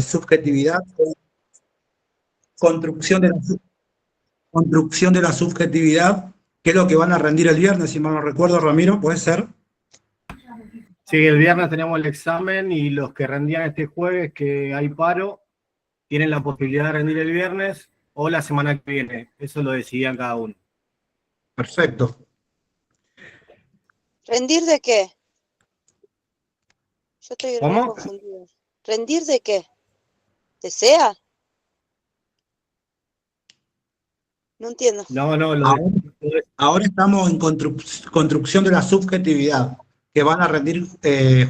subjetividad, construcción de la subjetividad, que es lo que van a rendir el viernes, si mal no recuerdo, Ramiro, ¿puede ser? Sí, el viernes tenemos el examen y los que rendían este jueves, que hay paro, tienen la posibilidad de rendir el viernes o la semana que viene. Eso lo decidían cada uno. Perfecto. ¿Rendir de qué? Yo estoy re ¿Cómo? confundida. ¿Rendir de qué? ¿De SEA? No entiendo. No, Ahora estamos en construcción de la subjetividad, que van a rendir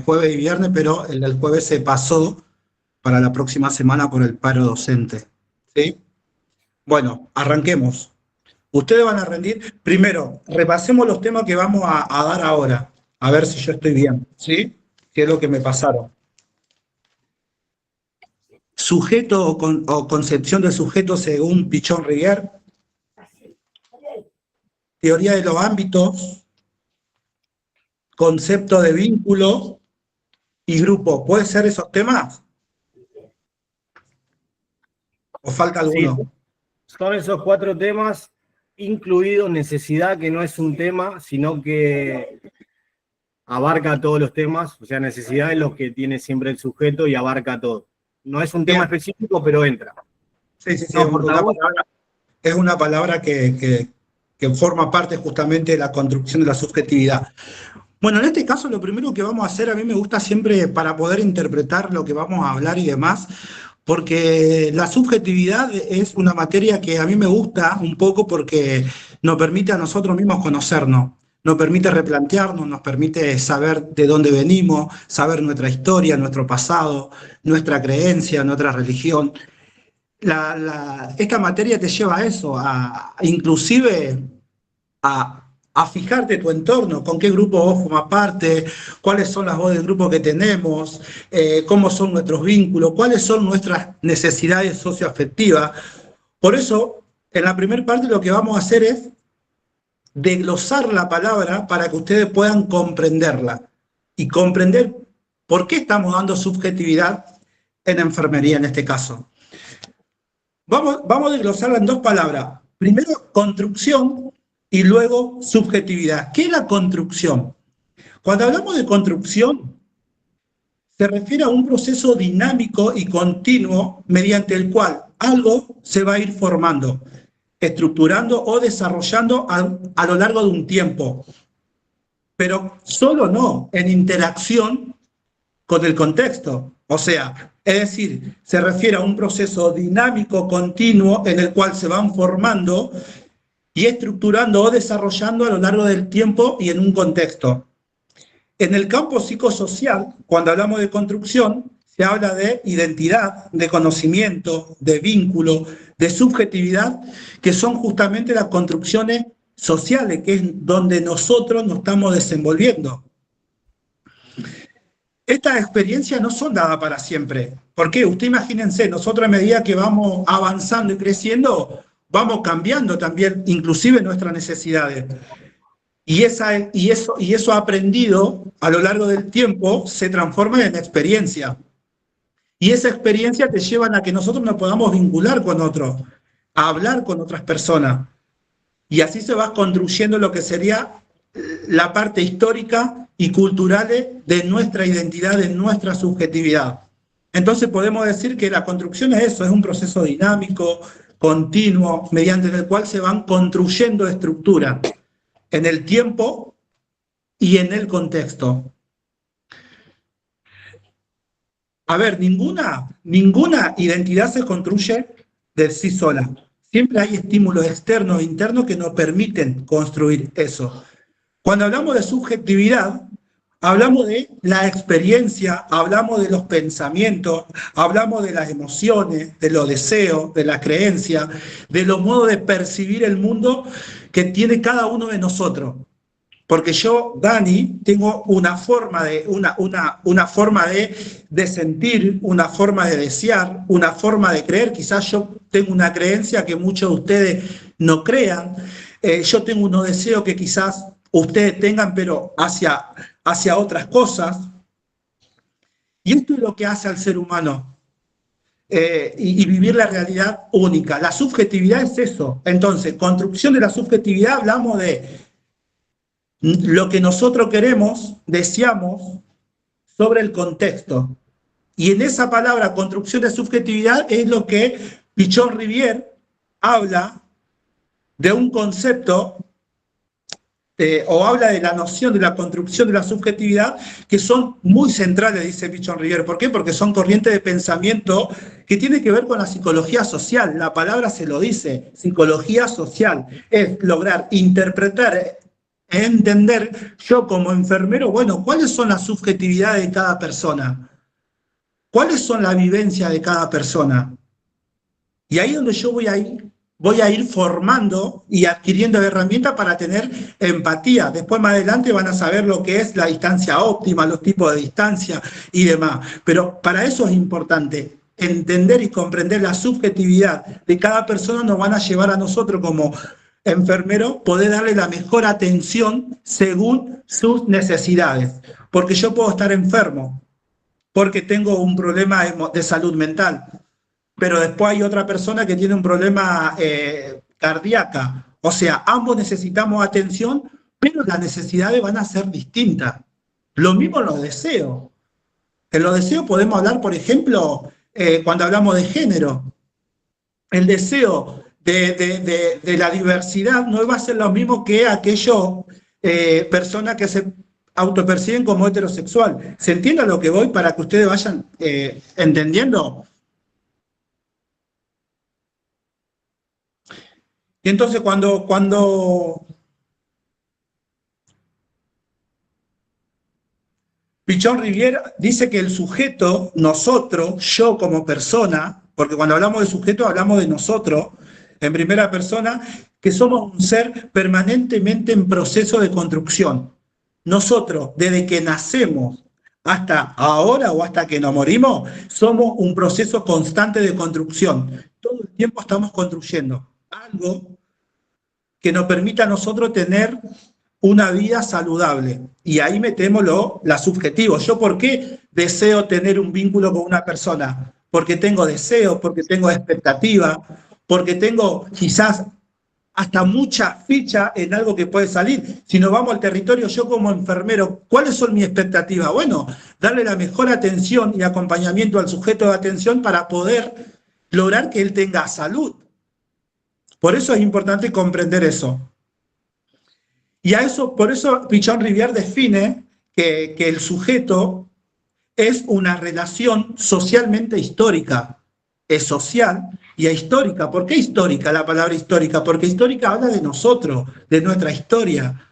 jueves y viernes, pero el jueves se pasó para la próxima semana por el paro docente. ¿Sí? Bueno, arranquemos. Ustedes van a rendir. Primero, repasemos los temas que vamos a dar ahora, a ver si yo estoy bien, ¿sí? ¿Qué es lo que me pasaron? Sujeto o concepción del sujeto según Pichon-Rivière. Teoría de los ámbitos. Concepto de vínculo y grupo. ¿Puede ser esos temas? ¿O falta alguno? Sí, son esos 4 temas, incluido necesidad, que no es un tema, sino que abarca todos los temas. O sea, necesidad es lo que tiene siempre el sujeto y abarca todo. No es un tema específico, pero entra. Sí, No, es una palabra que forma parte justamente de la construcción de la subjetividad. Bueno, en este caso lo primero que vamos a hacer, a mí me gusta siempre para poder interpretar lo que vamos a hablar y demás, porque la subjetividad es una materia que a mí me gusta un poco porque nos permite a nosotros mismos conocernos, nos permite replantearnos, nos permite saber de dónde venimos, saber nuestra historia, nuestro pasado, nuestra creencia, nuestra religión. Esta materia te lleva a eso, inclusive a fijarte tu entorno, con qué grupo vos formás parte, cuáles son las voces del grupo que tenemos, cómo son nuestros vínculos, cuáles son nuestras necesidades socioafectivas. Por eso, en la primera parte lo que vamos a hacer es desglosar la palabra para que ustedes puedan comprenderla y comprender por qué estamos dando subjetividad en enfermería en este caso. Vamos a desglosarla en 2 palabras. Primero, construcción y luego subjetividad. ¿Qué es la construcción? Cuando hablamos de construcción, se refiere a un proceso dinámico y continuo mediante el cual algo se va a ir formando, estructurando o desarrollando a lo largo de un tiempo. Pero solo no en interacción con el contexto. O sea, es decir, se refiere a un proceso dinámico, continuo, en el cual se van formando y estructurando o desarrollando a lo largo del tiempo y en un contexto. En el campo psicosocial, cuando hablamos de construcción, se habla de identidad, de conocimiento, de vínculo, de subjetividad, que son justamente las construcciones sociales, que es donde nosotros nos estamos desenvolviendo. Estas experiencias no son dadas para siempre. ¿Por qué? Usted imagínense, nosotros a medida que vamos avanzando y creciendo, vamos cambiando también, inclusive nuestras necesidades. Y eso aprendido a lo largo del tiempo se transforma en experiencia. Y esa experiencia te lleva a que nosotros nos podamos vincular con otros, a hablar con otras personas. Y así se va construyendo lo que sería la parte histórica y cultural de nuestra identidad, de nuestra subjetividad. Entonces podemos decir que la construcción es eso, es un proceso dinámico, continuo, mediante el cual se van construyendo estructuras en el tiempo y en el contexto. A ver, ninguna identidad se construye de sí sola. Siempre hay estímulos externos e internos que nos permiten construir eso. Cuando hablamos de subjetividad, hablamos de la experiencia, hablamos de los pensamientos, hablamos de las emociones, de los deseos, de la creencia, de los modos de percibir el mundo que tiene cada uno de nosotros. Porque yo, Dani, tengo una forma de sentir, una forma de desear, una forma de creer. Quizás yo tengo una creencia que muchos de ustedes no crean. Yo tengo unos deseos que quizás ustedes tengan, pero hacia otras cosas. Y esto es lo que hace al ser humano. y vivir la realidad única. La subjetividad es eso. Entonces, construcción de la subjetividad, hablamos de lo que nosotros queremos, deseamos, sobre el contexto. Y en esa palabra, construcción de subjetividad, es lo que Pichon Rivière habla de un concepto, o habla de la noción de la construcción de la subjetividad, que son muy centrales, dice Pichon Rivière. ¿Por qué? Porque son corrientes de pensamiento que tienen que ver con la psicología social. La palabra se lo dice, psicología social. Es lograr interpretar, entender, yo como enfermero, bueno, ¿cuáles son las subjetividades de cada persona? ¿Cuáles son las vivencias de cada persona? Y ahí es donde yo voy a ir formando y adquiriendo herramientas para tener empatía. Después, más adelante, van a saber lo que es la distancia óptima, los tipos de distancia y demás. Pero para eso es importante entender y comprender la subjetividad de cada persona. Nos van a llevar a nosotros como enfermeros poder darle la mejor atención según sus necesidades. Porque yo puedo estar enfermo, porque tengo un problema de salud mental, pero después hay otra persona que tiene un problema cardíaco. O sea, ambos necesitamos atención, pero las necesidades van a ser distintas. Lo mismo en los deseos. En los deseos podemos hablar, por ejemplo, cuando hablamos de género. El deseo de la diversidad no va a ser lo mismo que aquellas personas que se autoperciben como heterosexual. ¿Se entiende a lo que voy para que ustedes vayan entendiendo? Y entonces cuando Pichon Rivière dice que el sujeto, nosotros, yo como persona, porque cuando hablamos de sujeto hablamos de nosotros, en primera persona, que somos un ser permanentemente en proceso de construcción. Nosotros, desde que nacemos hasta ahora o hasta que nos morimos, somos un proceso constante de construcción. Todo el tiempo estamos construyendo algo que nos permita a nosotros tener una vida saludable. Y ahí metemos la subjetivo. ¿Yo por qué deseo tener un vínculo con una persona? Porque tengo deseos, porque tengo expectativa, porque tengo quizás hasta mucha ficha en algo que puede salir. Si nos vamos al territorio, yo como enfermero, ¿cuáles son mis expectativas? Bueno, darle la mejor atención y acompañamiento al sujeto de atención para poder lograr que él tenga salud. Por eso es importante comprender eso. Y por eso Pichon Rivière define que el sujeto es una relación socialmente histórica. Es social y es histórica. ¿Por qué histórica la palabra histórica? Porque histórica habla de nosotros, de nuestra historia,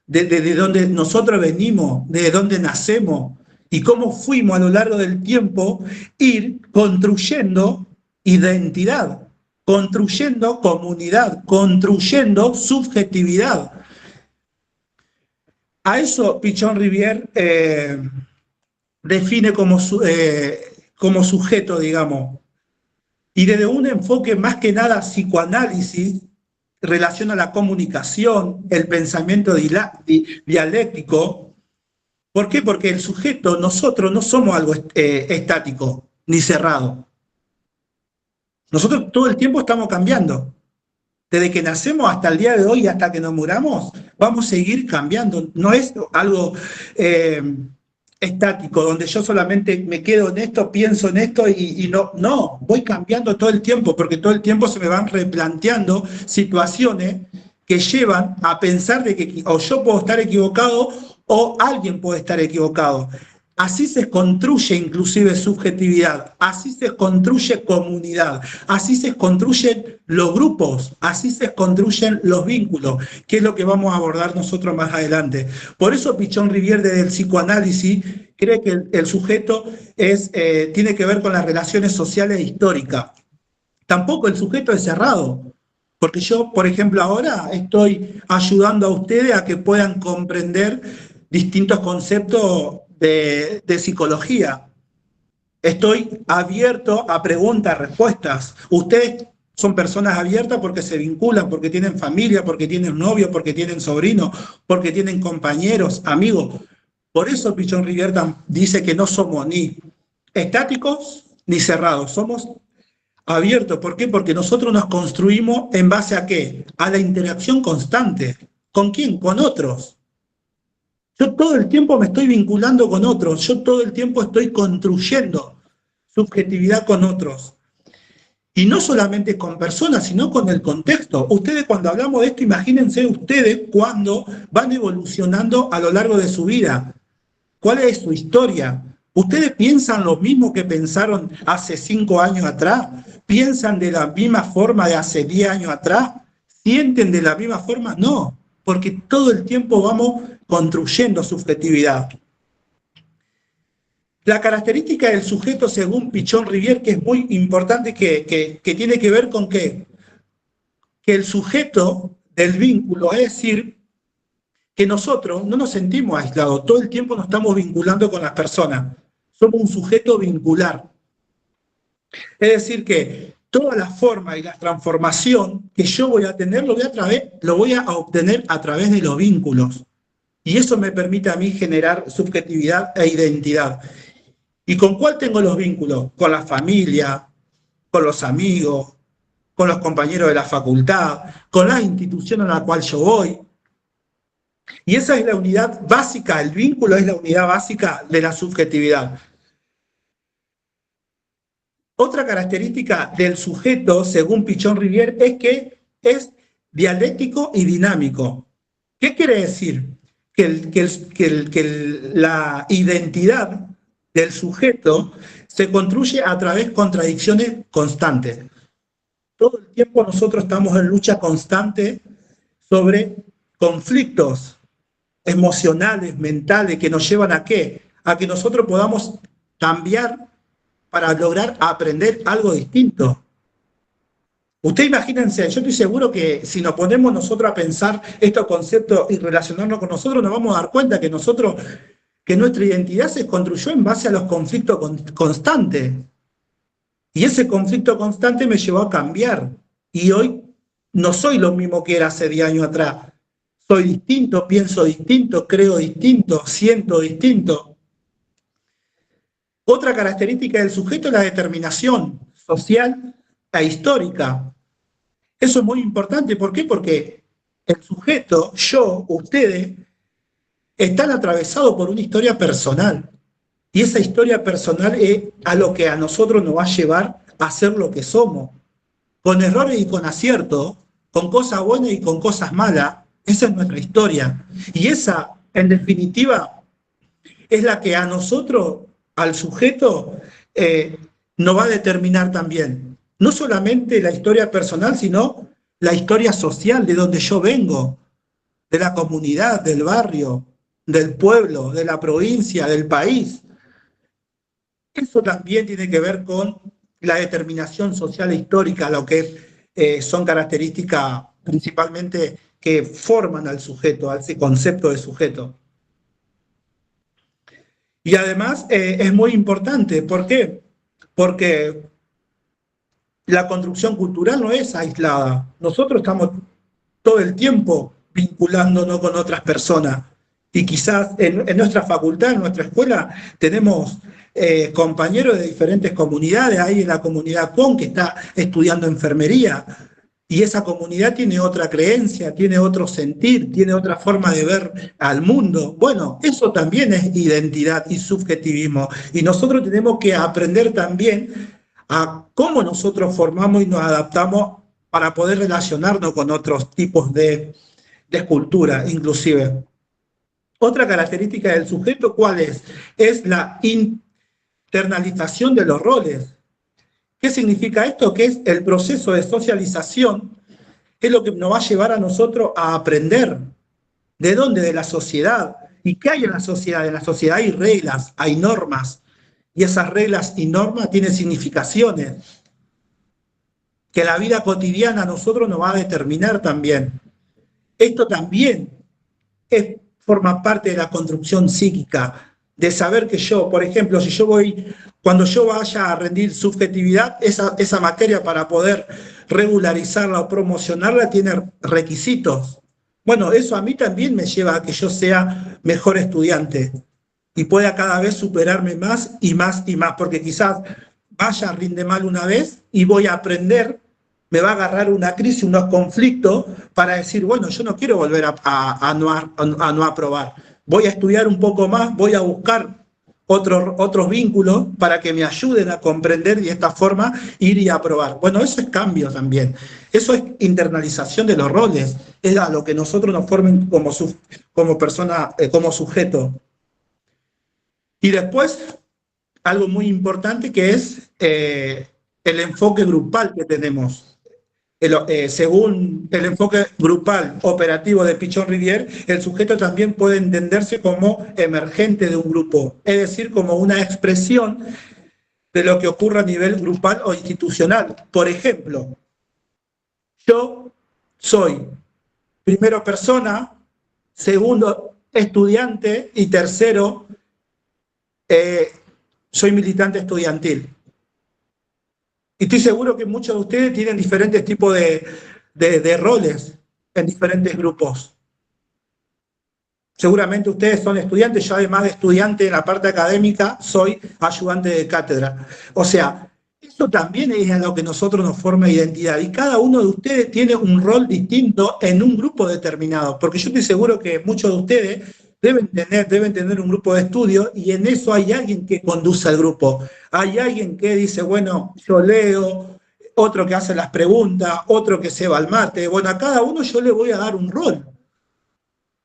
de donde nosotros venimos, de donde nacemos y cómo fuimos a lo largo del tiempo ir construyendo identidad, construyendo comunidad, construyendo subjetividad. A eso Pichon Rivière define como sujeto, digamos. Y desde un enfoque más que nada psicoanálisis, relaciona la comunicación, el pensamiento dialéctico. ¿Por qué? Porque el sujeto, nosotros no somos algo estático ni cerrado. Nosotros todo el tiempo estamos cambiando. Desde que nacemos hasta el día de hoy, hasta que nos muramos, vamos a seguir cambiando. No es algo estático, donde yo solamente me quedo en esto, pienso en esto y no, voy cambiando todo el tiempo, porque todo el tiempo se me van replanteando situaciones que llevan a pensar de que o yo puedo estar equivocado o alguien puede estar equivocado. Así se construye inclusive subjetividad, así se construye comunidad, así se construyen los grupos, así se construyen los vínculos, que es lo que vamos a abordar nosotros más adelante. Por eso Pichon Rivière desde el psicoanálisis cree que el sujeto tiene que ver con las relaciones sociales históricas. Tampoco el sujeto es cerrado, porque yo, por ejemplo, ahora estoy ayudando a ustedes a que puedan comprender distintos conceptos de psicología. Estoy abierto a preguntas, respuestas. Ustedes son personas abiertas porque se vinculan, porque tienen familia, porque tienen novio, porque tienen sobrinos, porque tienen compañeros, amigos. Por eso Pichon Rivière dice que no somos ni estáticos ni cerrados, somos abiertos. ¿Por qué? Porque nosotros nos construimos en base a ¿qué? A la interacción constante. ¿Con quién? Con otros. Yo todo el tiempo me estoy vinculando con otros, yo todo el tiempo estoy construyendo subjetividad con otros. Y no solamente con personas, sino con el contexto. Ustedes cuando hablamos de esto, imagínense ustedes cuando van evolucionando a lo largo de su vida. ¿Cuál es su historia? ¿Ustedes piensan lo mismo que pensaron hace 5 años atrás? ¿Piensan de la misma forma de hace 10 años atrás? ¿Sienten de la misma forma? No, porque todo el tiempo vamos construyendo subjetividad. La característica del sujeto, según Pichon Rivière, que es muy importante, que tiene que ver con que el sujeto del vínculo, es decir, que nosotros no nos sentimos aislados, todo el tiempo nos estamos vinculando con las personas, somos un sujeto vincular. Es decir, que toda la forma y la transformación que yo voy a tener, lo voy a obtener a través de los vínculos. Y eso me permite a mí generar subjetividad e identidad. ¿Y con cuál tengo los vínculos? Con la familia, con los amigos, con los compañeros de la facultad, con la institución a la cual yo voy. Y esa es la unidad básica, el vínculo es la unidad básica de la subjetividad. Otra característica del sujeto, según Pichon Rivière, es que es dialéctico y dinámico. ¿Qué quiere decir? Que la identidad del sujeto se construye a través de contradicciones constantes. Todo el tiempo nosotros estamos en lucha constante sobre conflictos emocionales, mentales, que nos llevan ¿a qué? A que nosotros podamos cambiar para lograr aprender algo distinto. Ustedes imagínense, yo estoy seguro que si nos ponemos nosotros a pensar estos conceptos y relacionarnos con nosotros, nos vamos a dar cuenta que nuestra identidad se construyó en base a los conflictos constantes. Y ese conflicto constante me llevó a cambiar. Y hoy no soy lo mismo que era hace 10 años atrás. Soy distinto, pienso distinto, creo distinto, siento distinto. Otra característica del sujeto es la determinación social e histórica. Eso es muy importante. ¿Por qué? Porque el sujeto, yo, ustedes, están atravesados por una historia personal. Y esa historia personal es a lo que a nosotros nos va a llevar a ser lo que somos. Con errores y con aciertos, con cosas buenas y con cosas malas. Esa es nuestra historia. Y esa, en definitiva, es la que a nosotros, al sujeto, nos va a determinar también. No solamente la historia personal, sino la historia social de donde yo vengo, de la comunidad, del barrio, del pueblo, de la provincia, del país. Eso también tiene que ver con la determinación social e histórica, lo que son características principalmente que forman al sujeto, a ese concepto de sujeto. Y además es muy importante, ¿por qué? Porque la construcción cultural no es aislada. Nosotros estamos todo el tiempo vinculándonos con otras personas. Y quizás en nuestra facultad, en nuestra escuela, tenemos compañeros de diferentes comunidades. Hay en la comunidad CON que está estudiando enfermería. Y esa comunidad tiene otra creencia, tiene otro sentir, tiene otra forma de ver al mundo. Bueno, eso también es identidad y subjetivismo. Y nosotros tenemos que aprender también a cómo nosotros formamos y nos adaptamos para poder relacionarnos con otros tipos de cultura, inclusive. Otra característica del sujeto, ¿cuál es? Es la internalización de los roles. ¿Qué significa esto? Que es el proceso de socialización, es lo que nos va a llevar a nosotros a aprender. ¿De dónde? De la sociedad. ¿Y qué hay en la sociedad? En la sociedad hay reglas, hay normas, y esas reglas y normas tienen significaciones que la vida cotidiana a nosotros nos va a determinar también. Esto también forma parte de la construcción psíquica, de saber que yo, por ejemplo, si yo cuando yo vaya a rendir subjetividad, esa materia para poder regularizarla o promocionarla tiene requisitos. Bueno, eso a mí también me lleva a que yo sea mejor estudiante y pueda cada vez superarme más y más y más, porque quizás vaya, rinde mal una vez y voy a aprender, me va a agarrar una crisis, unos conflictos para decir, bueno, yo no quiero volver a no aprobar. Voy a estudiar un poco más, voy a buscar otros vínculos para que me ayuden a comprender y de esta forma ir y aprobar. Bueno, eso es cambio también. Eso es internalización de los roles. Es a lo que nosotros nos formen como persona, como sujeto. Y después, algo muy importante que es el enfoque grupal que tenemos. Según el enfoque grupal operativo de Pichon-Rivière, el sujeto también puede entenderse como emergente de un grupo, es decir, como una expresión de lo que ocurre a nivel grupal o institucional. Por ejemplo, yo soy primero persona, segundo estudiante y tercero soy militante estudiantil. Y estoy seguro que muchos de ustedes tienen diferentes tipos de roles en diferentes grupos. Seguramente ustedes son estudiantes, yo además de estudiante en la parte académica, soy ayudante de cátedra. O sea, eso también es a lo que nosotros nos forma identidad. Y cada uno de ustedes tiene un rol distinto en un grupo determinado. Porque yo estoy seguro que muchos de ustedes deben tener un grupo de estudio y en eso hay alguien que conduce al grupo. Hay alguien que dice, bueno, yo leo, otro que hace las preguntas, otro que se va al mate. Bueno, a cada uno yo le voy a dar un rol.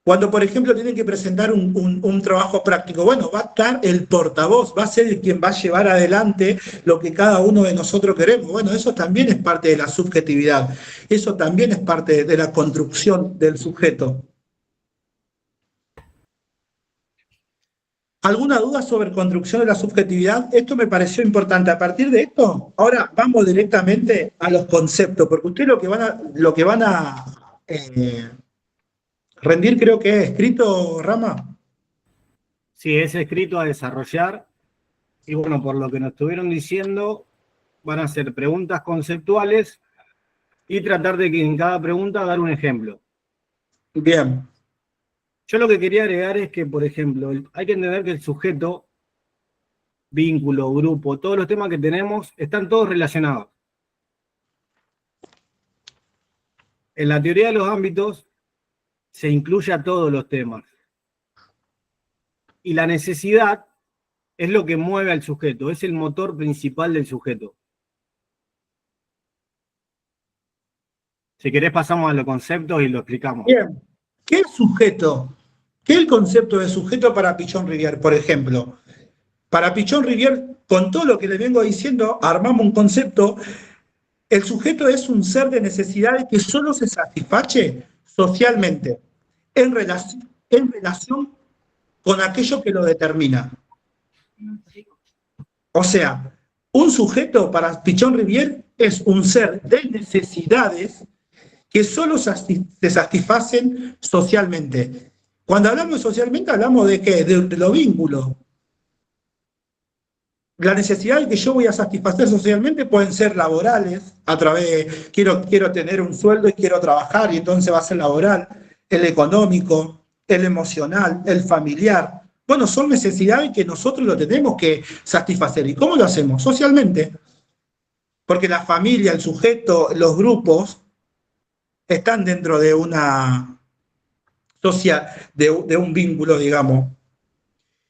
Cuando, por ejemplo, tienen que presentar un trabajo práctico, bueno, va a estar el portavoz, va a ser el quien va a llevar adelante lo que cada uno de nosotros queremos. Bueno, eso también es parte de la subjetividad, eso también es parte de la construcción del sujeto. ¿Alguna duda sobre construcción de la subjetividad? Esto me pareció importante. A partir de esto, ahora vamos directamente a los conceptos, porque ustedes lo que van a rendir, creo que es escrito, Rama. Sí, es escrito a desarrollar. Y bueno, por lo que nos estuvieron diciendo, van a ser preguntas conceptuales y tratar de que en cada pregunta dar un ejemplo. Bien. Yo lo que quería agregar es que, por ejemplo, hay que entender que el sujeto, vínculo, grupo, todos los temas que tenemos están todos relacionados. En la teoría de los ámbitos se incluye a todos los temas. Y la necesidad es lo que mueve al sujeto, es el motor principal del sujeto. Si querés pasamos a los conceptos y lo explicamos. Bien. ¿Qué es sujeto? ¿Qué es el concepto de sujeto para Pichon-Rivière, por ejemplo? Para Pichon-Rivière, con todo lo que le vengo diciendo, armamos un concepto. El sujeto es un ser de necesidades que solo se satisface socialmente, en relación con aquello que lo determina. O sea, un sujeto para Pichon-Rivière es un ser de necesidades que solo se satisfacen socialmente. Cuando hablamos de socialmente, hablamos de ¿qué? De los vínculos. La necesidad que yo voy a satisfacer socialmente pueden ser laborales, a través de quiero tener un sueldo y quiero trabajar, y entonces va a ser laboral, el económico, el emocional, el familiar. Bueno, son necesidades que nosotros lo tenemos que satisfacer. ¿Y cómo lo hacemos? Socialmente. Porque la familia, el sujeto, los grupos están dentro de una de un vínculo, digamos.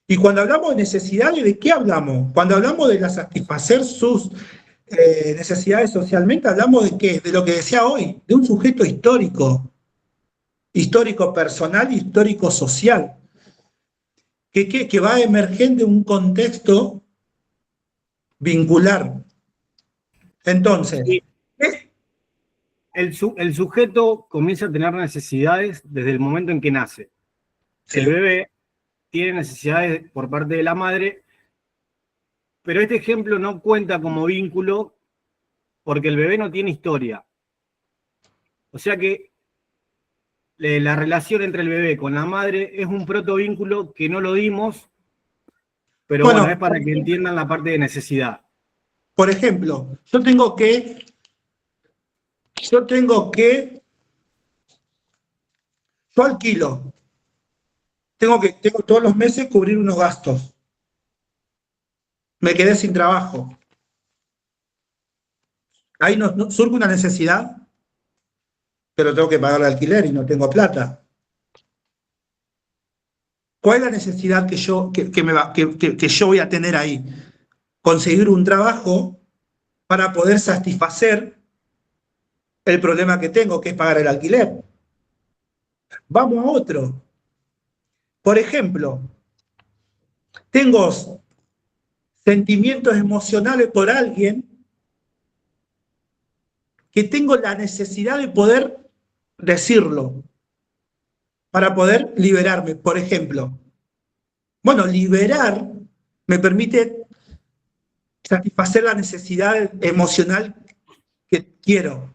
Y cuando hablamos de necesidades, ¿de qué hablamos? Cuando hablamos de satisfacer sus necesidades socialmente, hablamos de ¿qué? De lo que decía hoy, de un sujeto histórico personal y histórico social, que va a emerger de un contexto vincular. Entonces, sí. El sujeto comienza a tener necesidades desde el momento en que nace. Sí. El bebé tiene necesidades por parte de la madre, pero este ejemplo no cuenta como vínculo porque el bebé no tiene historia. O sea que la relación entre el bebé con la madre es un protovínculo que no lo dimos, pero bueno, es para que entiendan la parte de necesidad. Por ejemplo, yo tengo que yo alquilo, tengo todos los meses cubrir unos gastos. Me quedé sin trabajo. Ahí surge una necesidad, pero tengo que pagar el alquiler y no tengo plata. ¿Cuál es la necesidad que yo voy a tener ahí? Conseguir un trabajo para poder satisfacer el problema que tengo, que es pagar el alquiler. Vamos a otro. Por ejemplo, tengo sentimientos emocionales por alguien que tengo la necesidad de poder decirlo para poder liberarme. Por ejemplo, bueno, liberar me permite satisfacer la necesidad emocional que quiero.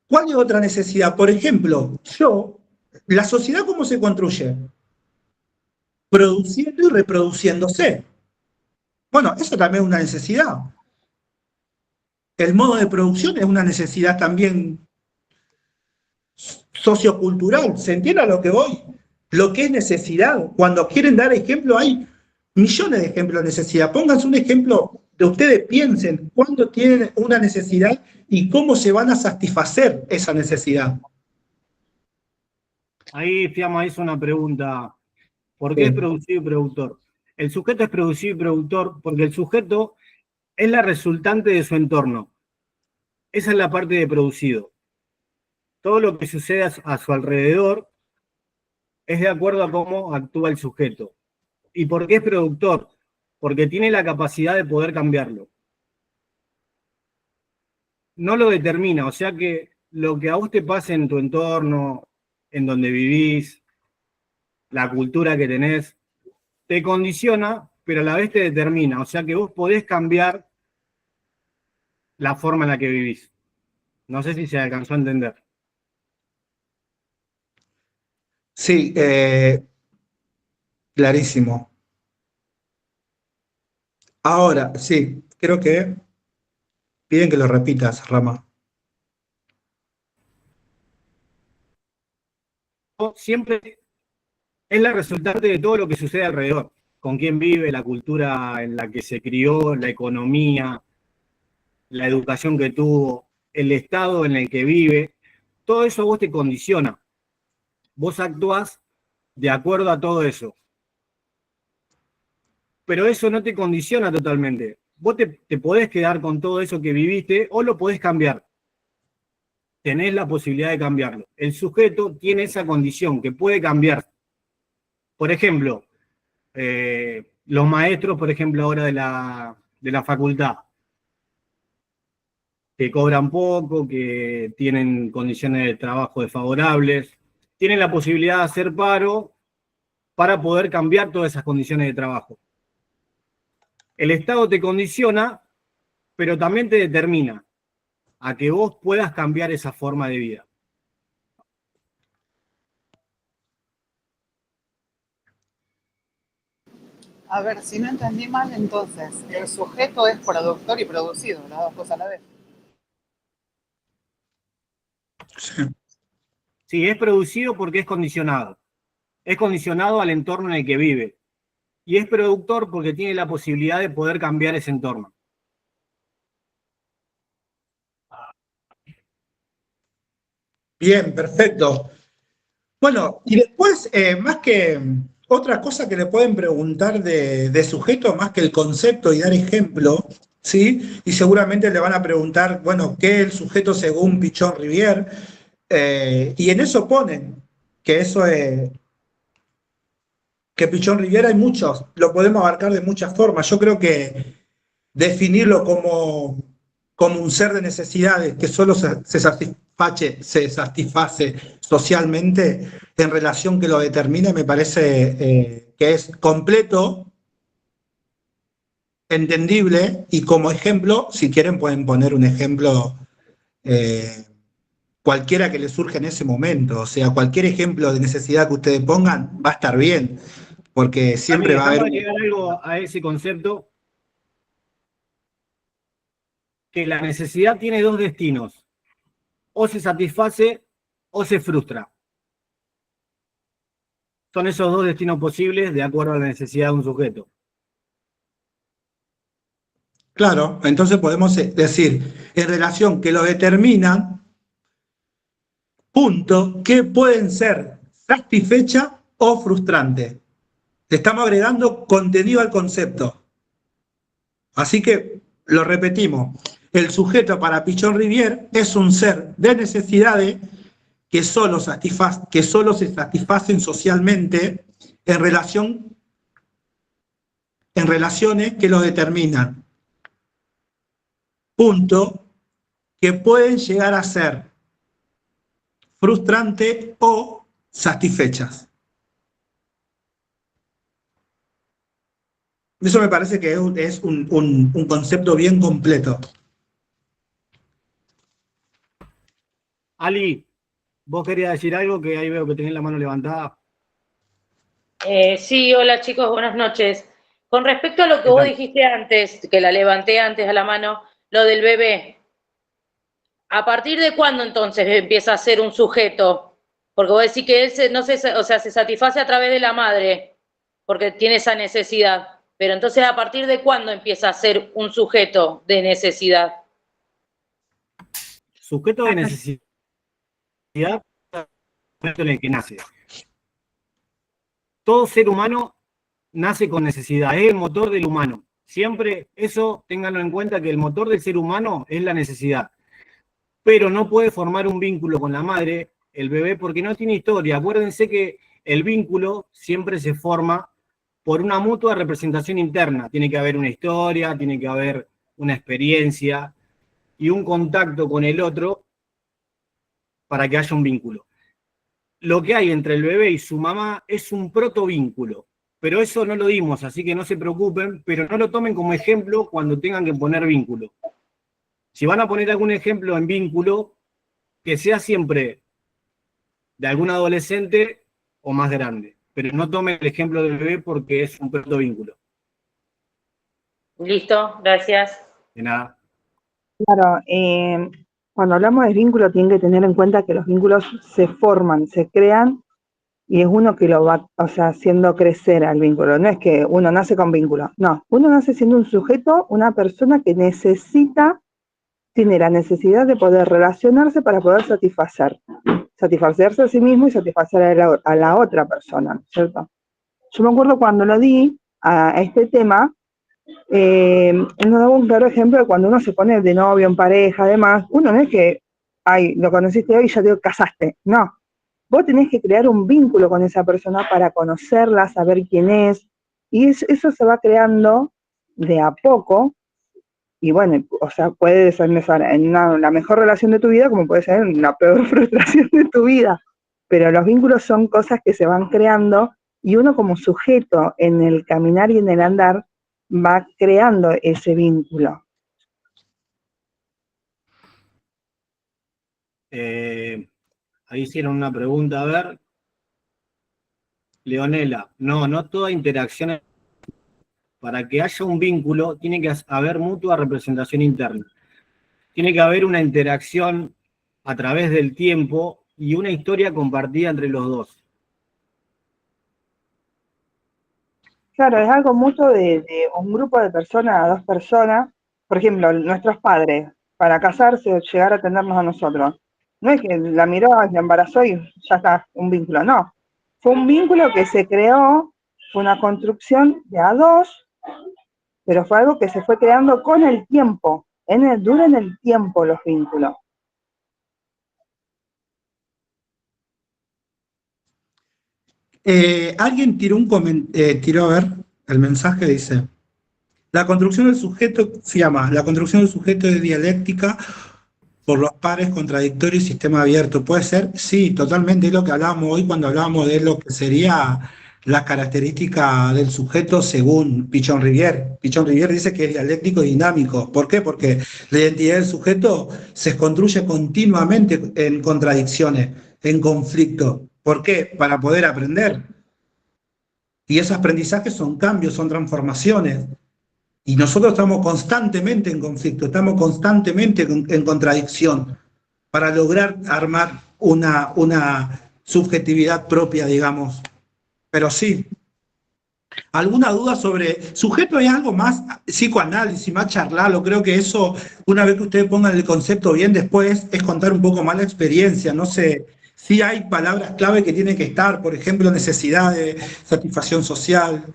¿Cuál es otra necesidad? Por ejemplo, la sociedad, ¿cómo se construye? Produciendo y reproduciéndose. Bueno, eso también es una necesidad. El modo de producción es una necesidad también sociocultural. ¿Se entiende a lo que voy? Lo que es necesidad. Cuando quieren dar ejemplo, hay millones de ejemplos de necesidad. Pónganse un ejemplo de ustedes, piensen cuándo tienen una necesidad y cómo se van a satisfacer esa necesidad. Ahí Fiamma hizo una pregunta. ¿Por qué es producido y productor? El sujeto es producido y productor porque el sujeto es la resultante de su entorno. Esa es la parte de producido. Todo lo que sucede a su alrededor es de acuerdo a cómo actúa el sujeto. ¿Y por qué es productor? Porque tiene la capacidad de poder cambiarlo. No lo determina, o sea que lo que a vos te pase en tu entorno, en donde vivís, la cultura que tenés, te condiciona, pero a la vez te determina. O sea que vos podés cambiar la forma en la que vivís. No sé si se alcanzó a entender. Sí, clarísimo. Ahora, sí, creo que piden que lo repitas, Rama. Siempre es la resultante de todo lo que sucede alrededor. Con quién vive, la cultura en la que se crió, la economía, la educación que tuvo, el estado en el que vive. Todo eso a vos te condiciona. Vos actuás de acuerdo a todo eso. Pero eso no te condiciona totalmente. Vos te podés quedar con todo eso que viviste o lo podés cambiar. Tenés la posibilidad de cambiarlo. El sujeto tiene esa condición que puede cambiar. Por ejemplo, los maestros, por ejemplo, ahora de la facultad, que cobran poco, que tienen condiciones de trabajo desfavorables, tienen la posibilidad de hacer paro para poder cambiar todas esas condiciones de trabajo. El Estado te condiciona, pero también te determina a que vos puedas cambiar esa forma de vida. A ver, si no entendí mal, entonces, el sujeto es productor y producido, las dos cosas a la vez. Sí. Sí, es producido porque es condicionado. Es condicionado al entorno en el que vive. Y es productor porque tiene la posibilidad de poder cambiar ese entorno. Bien, perfecto. Bueno, y después, más que otra cosa que le pueden preguntar de sujeto, más que el concepto y dar ejemplo, ¿sí? Y seguramente le van a preguntar, bueno, ¿qué es el sujeto según Pichon Rivière? Y en eso ponen que eso es, que Pichon Rivière hay muchos, lo podemos abarcar de muchas formas. Yo creo que definirlo como un ser de necesidades que solo se satisface socialmente en relación que lo determine, me parece que es completo, entendible, y como ejemplo, si quieren pueden poner un ejemplo eh, cualquiera que les surja en ese momento, o sea, cualquier ejemplo de necesidad que ustedes pongan va a estar bien, porque siempre va a haber... Déjame agregar algo a ese concepto, que la necesidad tiene dos destinos. O se satisface o se frustra. Son esos dos destinos posibles de acuerdo a la necesidad de un sujeto. Claro, entonces podemos decir, en relación que lo determinan, punto, que pueden ser satisfecha o frustrante. Le estamos agregando contenido al concepto. Así que lo repetimos. El sujeto para Pichon Rivière es un ser de necesidades que solo se satisfacen socialmente en relaciones que lo determinan. Punto, que pueden llegar a ser frustrantes o satisfechas. Eso me parece que es un concepto bien completo. Ali, vos querías decir algo, que ahí veo que tenés la mano levantada. Sí, hola chicos, buenas noches. Con respecto a lo que vos dijiste antes, que la levanté antes a la mano, lo del bebé, ¿a partir de cuándo entonces empieza a ser un sujeto? Porque vos decís que él se satisface a través de la madre, porque tiene esa necesidad. Pero entonces, ¿a partir de cuándo empieza a ser un sujeto de necesidad? Sujeto de necesidad es el momento en el que nace. Todo ser humano nace con necesidad, es el motor del humano. Siempre eso, ténganlo en cuenta, que el motor del ser humano es la necesidad. Pero no puede formar un vínculo con la madre, el bebé, porque no tiene historia. Acuérdense que el vínculo siempre se forma por una mutua representación interna. Tiene que haber una historia, tiene que haber una experiencia y un contacto con el otro para que haya un vínculo. Lo que hay entre el bebé y su mamá es un protovínculo, pero eso no lo dimos, así que no se preocupen, pero no lo tomen como ejemplo cuando tengan que poner vínculo. Si van a poner algún ejemplo en vínculo, que sea siempre de algún adolescente o más grande, pero no tomen el ejemplo del bebé porque es un protovínculo. Listo, gracias. De nada. Claro, cuando hablamos de vínculo tienen que tener en cuenta que los vínculos se forman, se crean y es uno que lo va, haciendo crecer al vínculo. No es que uno nace con vínculo, no, uno nace siendo un sujeto, una persona que tiene la necesidad de poder relacionarse para poder satisfacerse a sí mismo y satisfacer a la otra persona, ¿cierto? Yo me acuerdo cuando lo di a este tema, nos daba un claro ejemplo de cuando uno se pone de novio, en pareja, además, uno no es que, ay, lo conociste hoy y ya te casaste, no. Vos tenés que crear un vínculo con esa persona para conocerla, saber quién es, y eso se va creando de a poco, y bueno, puede ser en la mejor relación de tu vida, como puede ser en la peor frustración de tu vida, pero los vínculos son cosas que se van creando, y uno como sujeto en el caminar y en el andar, va creando ese vínculo. Ahí hicieron una pregunta, a ver. Leonela, no toda interacción, para que haya un vínculo, tiene que haber mutua representación interna. Tiene que haber una interacción a través del tiempo y una historia compartida entre los dos. Claro, es algo mutuo de un grupo de personas a dos personas. Por ejemplo, nuestros padres, para casarse o llegar a tenernos a nosotros. No es que la miró, la embarazó y ya está, un vínculo, no. Fue un vínculo que se creó, fue una construcción de a dos, pero fue algo que se fue creando con el tiempo. Duran el tiempo los vínculos. Alguien tiró a ver el mensaje, dice: la construcción del sujeto se llama la construcción del sujeto de dialéctica por los pares contradictorios y sistema abierto. ¿Puede ser? Sí, totalmente. Es lo que hablábamos hoy cuando hablábamos de lo que sería la característica del sujeto según Pichon Rivière. Pichon Rivière dice que es dialéctico y dinámico. ¿Por qué? Porque la identidad del sujeto se construye continuamente en contradicciones, en conflicto. ¿Por qué? Para poder aprender. Y esos aprendizajes son cambios, son transformaciones. Y nosotros estamos constantemente en conflicto, estamos constantemente en contradicción para lograr armar una subjetividad propia, digamos. Pero sí, ¿Alguna duda sobre sujeto? ¿Es algo más psicoanálisis, más charlarlo? Creo que eso, una vez que ustedes pongan el concepto bien, después es contar un poco más la experiencia. No sé si hay palabras clave que tienen que estar, por ejemplo, necesidades, satisfacción social.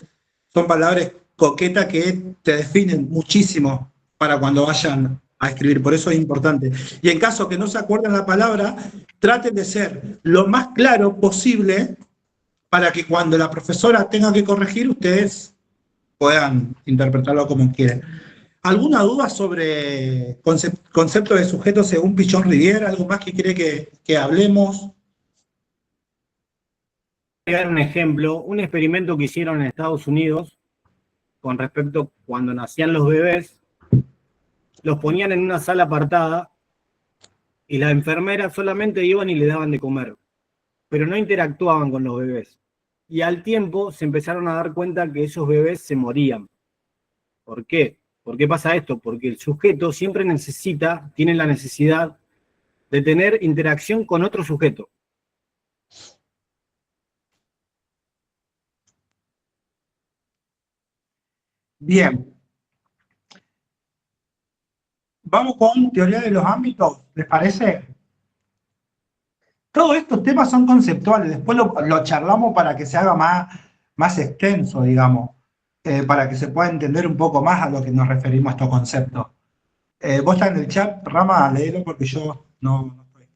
Son palabras coquetas que te definen muchísimo para cuando vayan a escribir. Por eso es importante. Y en caso que no se acuerden la palabra, traten de ser lo más claro posible para que cuando la profesora tenga que corregir, ustedes puedan interpretarlo como quieren. ¿Alguna duda sobre concepto de sujeto según Pichon Rivière? ¿Algo más que quiere que hablemos? Voy a dar un ejemplo, un experimento que hicieron en Estados Unidos con respecto a cuando nacían los bebés, los ponían en una sala apartada y las enfermeras solamente iban y le daban de comer, pero no interactuaban con los bebés. Y al tiempo se empezaron a dar cuenta que esos bebés se morían. ¿Por qué? ¿Por qué pasa esto? Porque el sujeto siempre tiene la necesidad de tener interacción con otro sujeto. Bien. Vamos con teoría de los ámbitos, ¿les parece? Todos estos temas son conceptuales, después lo charlamos para que se haga más extenso, digamos, para que se pueda entender un poco más a lo que nos referimos a estos conceptos. Vos estás en el chat, Rama, léelo porque yo no estoy.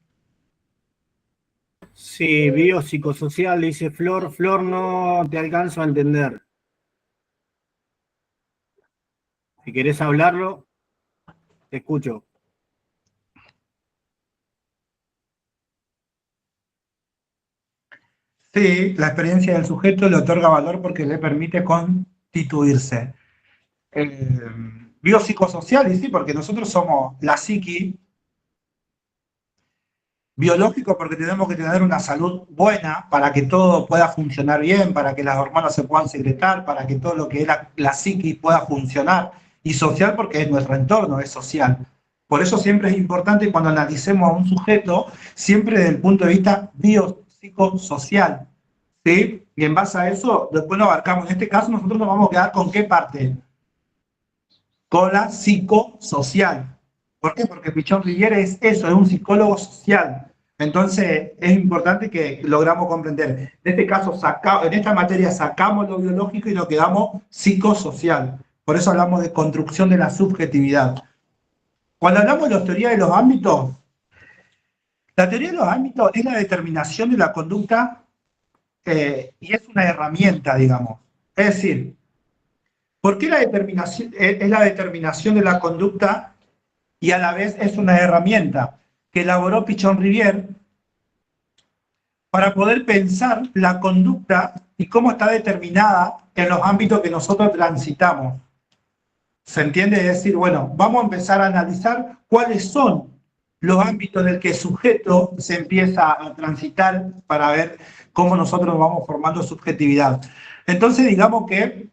Sí, biopsicosocial, dice Flor. Flor, no te alcanzo a entender. Si querés hablarlo, te escucho. Sí, la experiencia del sujeto le otorga valor porque le permite constituirse. Biopsicosocial, y sí, porque nosotros somos la psiqui. Biológico, porque tenemos que tener una salud buena para que todo pueda funcionar bien, para que las hormonas se puedan secretar, para que todo lo que es la psiqui pueda funcionar. Y social, porque es nuestro entorno, es social. Por eso siempre es importante cuando analicemos a un sujeto, siempre desde el punto de vista biopsicosocial, ¿sí? Y en base a eso, después lo abarcamos. En este caso, nosotros nos vamos a quedar con qué parte. Con la psicosocial. ¿Por qué? Porque Pichon Rivière es eso, es un psicólogo social. Entonces, es importante que logramos comprender. En este caso, en esta materia sacamos lo biológico y nos quedamos psicosocial. Por eso hablamos de construcción de la subjetividad. Cuando hablamos de la teoría de los ámbitos, la teoría de los ámbitos es la determinación de la conducta y es una herramienta, digamos. Es decir, ¿por qué la determinación es la determinación de la conducta y a la vez es una herramienta que elaboró Pichon Rivière para poder pensar la conducta y cómo está determinada en los ámbitos que nosotros transitamos? ¿Se entiende? Es decir, bueno, vamos a empezar a analizar cuáles son los ámbitos en el que el sujeto se empieza a transitar para ver cómo nosotros vamos formando subjetividad. Entonces, digamos que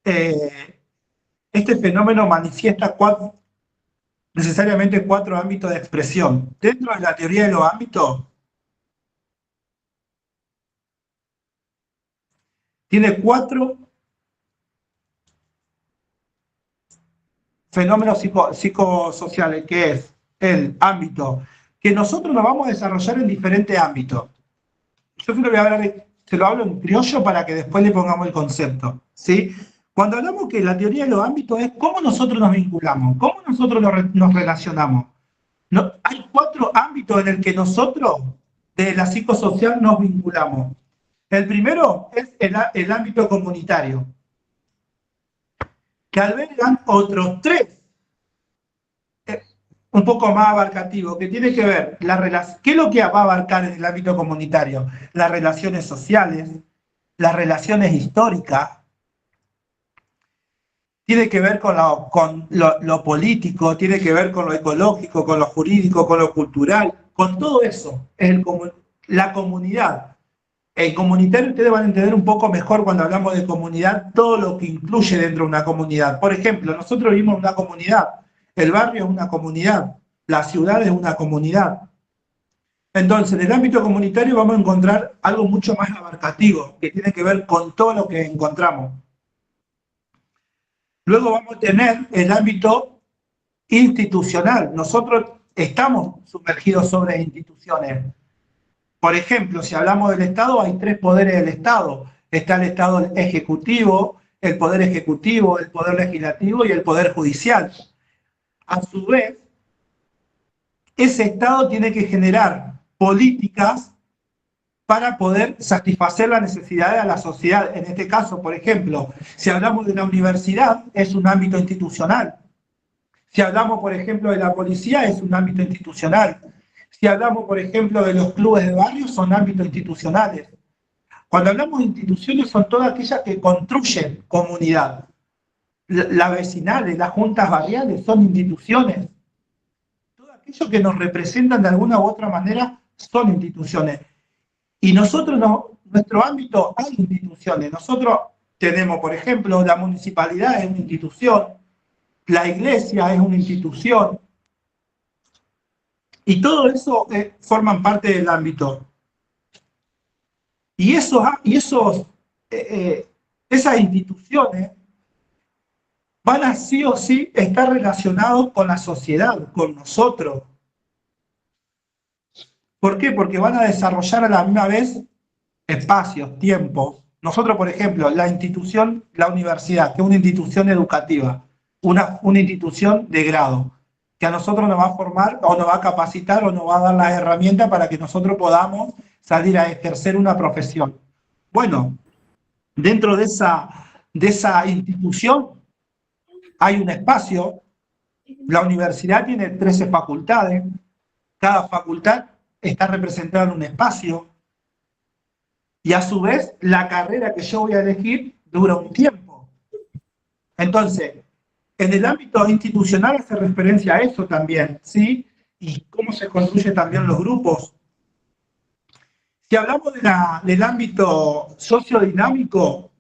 este fenómeno manifiesta necesariamente cuatro ámbitos de expresión. Dentro de la teoría de los ámbitos, tiene cuatro fenómenos psicosociales, que es el ámbito que nosotros nos vamos a desarrollar en diferentes ámbitos. Yo se lo hablo en criollo para que después le pongamos el concepto, ¿sí? Cuando hablamos que la teoría de los ámbitos es cómo nosotros nos vinculamos, cómo nosotros nos relacionamos. Hay cuatro ámbitos en el que nosotros, de la psicosocial, nos vinculamos. El primero es el ámbito comunitario, que albergan otros tres, un poco más abarcativos, que tiene que ver, ¿qué es lo que va a abarcar en el ámbito comunitario? Las relaciones sociales, las relaciones históricas, tiene que ver con lo político, tiene que ver con lo ecológico, con lo jurídico, con lo cultural, con todo eso, es la comunidad. En comunitario ustedes van a entender un poco mejor cuando hablamos de comunidad, todo lo que incluye dentro de una comunidad. Por ejemplo, nosotros vivimos en una comunidad, el barrio es una comunidad, la ciudad es una comunidad. Entonces, en el ámbito comunitario vamos a encontrar algo mucho más abarcativo, que tiene que ver con todo lo que encontramos. Luego vamos a tener el ámbito institucional. Nosotros estamos sumergidos sobre instituciones. Por ejemplo, si hablamos del Estado, hay 3 poderes del Estado. Está el Estado ejecutivo, el poder legislativo y el poder judicial. A su vez, ese Estado tiene que generar políticas para poder satisfacer las necesidades de la sociedad. En este caso, por ejemplo, si hablamos de la universidad, es un ámbito institucional. Si hablamos, por ejemplo, de la policía, es un ámbito institucional. Si hablamos, por ejemplo, de los clubes de barrio, son ámbitos institucionales. Cuando hablamos de instituciones, son todas aquellas que construyen comunidad. Las vecinales, las juntas barriales, son instituciones. Todo aquello que nos representan de alguna u otra manera son instituciones. Y nosotros, nuestro ámbito, hay instituciones. Nosotros tenemos, por ejemplo, la municipalidad es una institución, la iglesia es una institución, y todo eso forman parte del ámbito. Y esas instituciones van a sí o sí estar relacionados con la sociedad, con nosotros. ¿Por qué? Porque van a desarrollar a la misma vez espacios, tiempos. Nosotros, por ejemplo, la institución, la universidad, que es una institución educativa, una institución de grado, que a nosotros nos va a formar, o nos va a capacitar, o nos va a dar las herramientas para que nosotros podamos salir a ejercer una profesión. Bueno, dentro de esa institución hay un espacio. La universidad tiene 13 facultades, cada facultad está representada en un espacio, y a su vez la carrera que yo voy a elegir dura un tiempo. Entonces, en el ámbito institucional hace referencia a eso también, ¿sí? Y cómo se construyen también los grupos. Si hablamos del ámbito sociodinámico,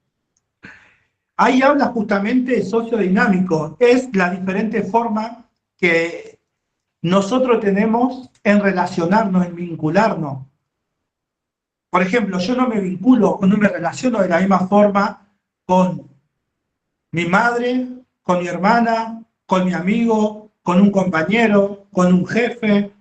ahí habla justamente sociodinámico, es la diferente forma que nosotros tenemos en relacionarnos, en vincularnos. Por ejemplo, yo no me vinculo, no me relaciono de la misma forma con mi madre, con mi hermana, con mi amigo, con un compañero, con un jefe,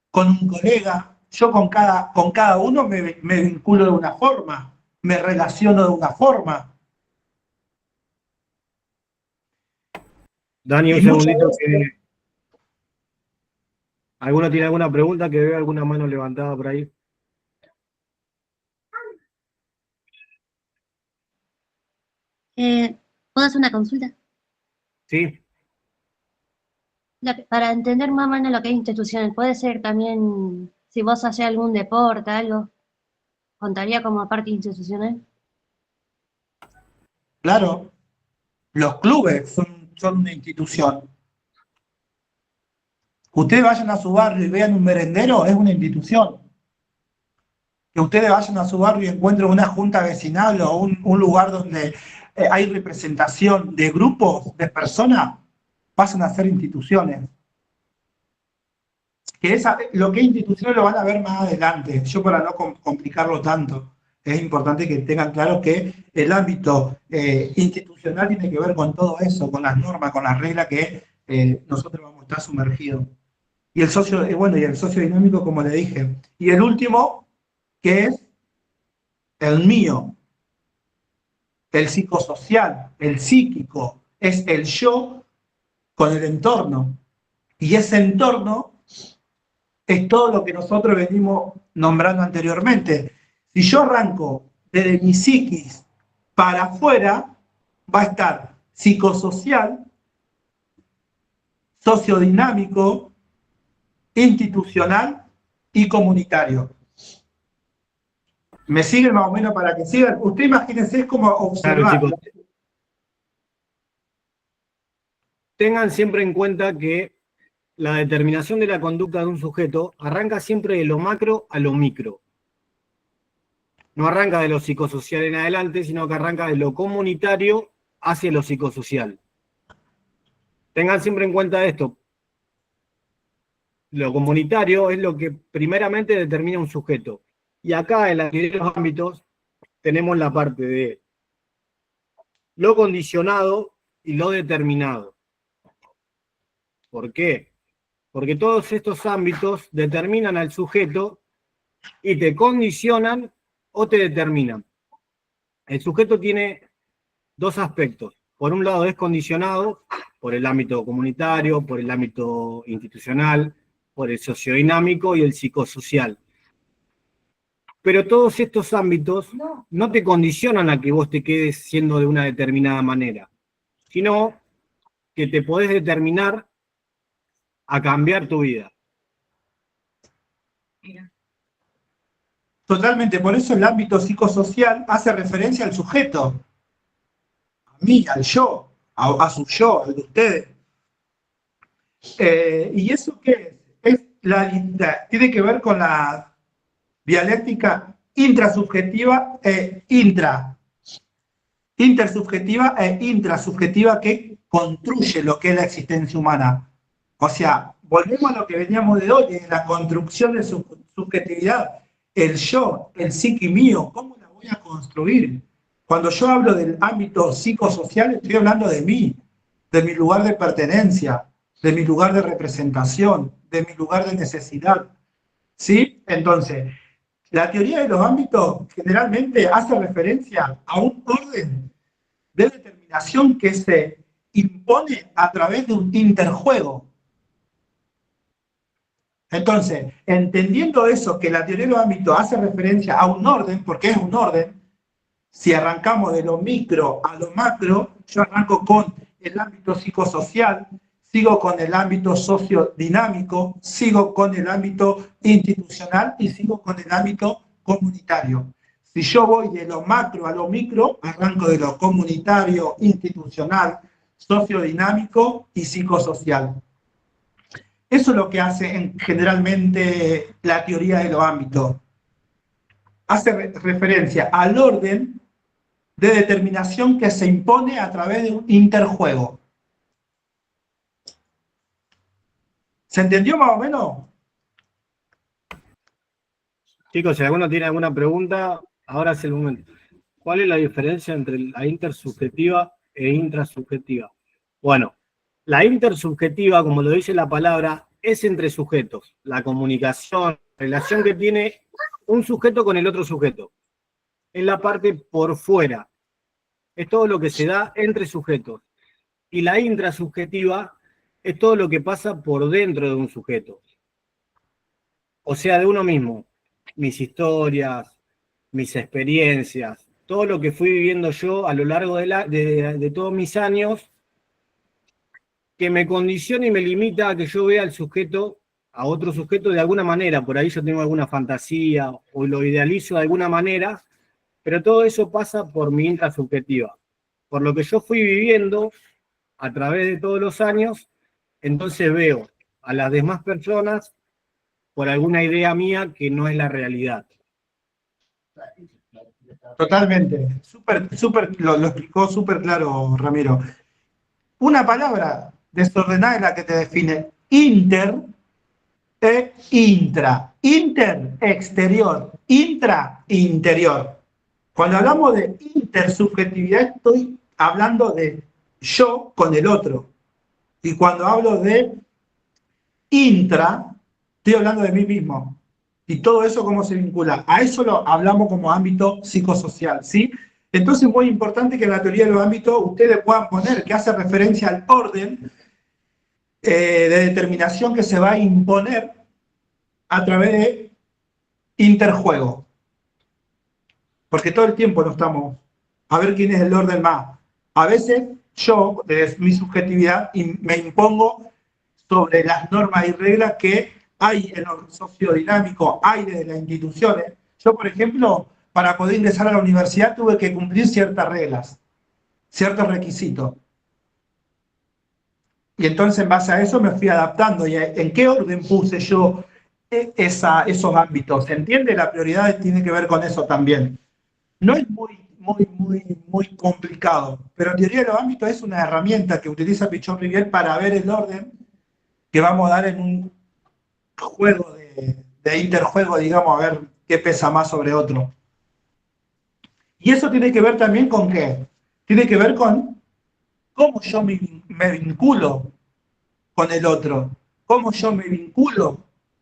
con un colega. Yo con cada uno me vinculo de una forma, me relaciono de una forma. Dani, un segundito que... ¿Alguno tiene alguna pregunta? Que vea alguna mano levantada por ahí. ¿Puedo hacer una consulta? Sí. Para entender más o menos lo que es institucional, puede ser también, si vos hacés algún deporte, algo, ¿contaría como parte institucional? Claro, los clubes son una institución. Ustedes vayan a su barrio y vean un merendero, es una institución. Que ustedes vayan a su barrio y encuentren una junta vecinal o un lugar donde hay representación de grupos, de personas, pasan a ser instituciones. Lo que es instituciones lo van a ver más adelante. Yo, para no complicarlo tanto, es importante que tengan claro que el ámbito institucional tiene que ver con todo eso, con las normas, con las reglas que nosotros vamos a estar sumergidos. Y el sociodinámico, como le dije. Y el último, que es el mío, el psicosocial, el psíquico, es el yo con el entorno. Y ese entorno es todo lo que nosotros venimos nombrando anteriormente. Si yo arranco desde mi psiquis para afuera, va a estar psicosocial, sociodinámico, institucional y comunitario. ¿Me siguen más o menos para que sigan? Usted imagínense, es como observar. Claro, chicos. Tengan siempre en cuenta que la determinación de la conducta de un sujeto arranca siempre de lo macro a lo micro. No arranca de lo psicosocial en adelante, sino que arranca de lo comunitario hacia lo psicosocial. Tengan siempre en cuenta esto. lo comunitario es lo que primeramente determina un sujeto. Y acá en los ámbitos tenemos la parte de lo condicionado y lo determinado. ¿Por qué? Porque todos estos ámbitos determinan al sujeto y te condicionan o te determinan. El sujeto tiene dos aspectos. Por un lado es condicionado por el ámbito comunitario, por el ámbito institucional, por el sociodinámico y el psicosocial. Pero todos estos ámbitos no te condicionan a que vos te quedes siendo de una determinada manera, sino que te podés determinar a cambiar tu vida. Totalmente, por eso el ámbito psicosocial hace referencia al sujeto, a mí, al yo, a su yo, al de ustedes. ¿Y eso qué es? Tiene que ver con la dialéctica intrasubjetiva e intersubjetiva e intrasubjetiva que construye lo que es la existencia humana. O sea, volvemos a lo que veníamos de hoy, en la construcción de su subjetividad. El yo, el psiqui mío, ¿cómo la voy a construir? Cuando yo hablo del ámbito psicosocial, estoy hablando de mí, de mi lugar de pertenencia, de mi lugar de representación, de mi lugar de necesidad. ¿Sí? Entonces, la teoría de los ámbitos generalmente hace referencia a un orden de determinación que se impone a través de un interjuego. Entonces, entendiendo eso, que la teoría de los ámbitos hace referencia a un orden, porque es un orden, si arrancamos de lo micro a lo macro, yo arranco con el ámbito psicosocial, sigo con el ámbito sociodinámico, sigo con el ámbito institucional y sigo con el ámbito comunitario. Si yo voy de lo macro a lo micro, arranco de lo comunitario, institucional, sociodinámico y psicosocial. Eso es lo que hace generalmente la teoría de los ámbitos. Hace referencia al orden de determinación que se impone a través de un interjuego. ¿Se entendió más o menos? Chicos, si alguno tiene alguna pregunta, ahora es el momento. ¿Cuál es la diferencia entre la intersubjetiva e intrasubjetiva? Bueno, la intersubjetiva, como lo dice la palabra, es entre sujetos. La comunicación, la relación que tiene un sujeto con el otro sujeto. Es la parte por fuera. Es todo lo que se da entre sujetos. Y la intrasubjetiva es todo lo que pasa por dentro de un sujeto. O sea, de uno mismo. Mis historias, mis experiencias, todo lo que fui viviendo yo a lo largo de todos mis años, que me condiciona y me limita a que yo vea al sujeto, a otro sujeto de alguna manera. Por ahí yo tengo alguna fantasía o lo idealizo de alguna manera, pero todo eso pasa por mi intrasubjetiva. Por lo que yo fui viviendo a través de todos los años, entonces veo a las demás personas por alguna idea mía que no es la realidad. Totalmente. Lo explicó súper claro, Ramiro. Una palabra desordenada es la que te define inter e intra. Inter, exterior. Intra, interior. Cuando hablamos de intersubjetividad, estoy hablando de yo con el otro. Y cuando hablo de intra, estoy hablando de mí mismo. Y todo eso, ¿cómo se vincula? A eso lo hablamos como ámbito psicosocial, ¿sí? Entonces es muy importante que en la teoría de los ámbitos ustedes puedan poner que hace referencia al orden de determinación que se va a imponer a través de interjuego. Porque todo el tiempo no estamos a ver quién es el orden más. A veces yo, desde mi subjetividad, me impongo sobre las normas y reglas que hay en lo sociodinámico, hay desde las instituciones. Yo, por ejemplo, para poder ingresar a la universidad tuve que cumplir ciertas reglas, ciertos requisitos. Y entonces en base a eso me fui adaptando. ¿Y en qué orden puse yo esos ámbitos? ¿Se entiende? La prioridad tiene que ver con eso también. No es muy complicado, pero teoría de los ámbitos es una herramienta que utiliza Pichon Rivière para ver el orden que vamos a dar en juego de interjuego, digamos, a ver qué pesa más sobre otro. Y eso tiene que ver también con qué. Tiene que ver con cómo yo me vinculo con el otro, cómo yo me vinculo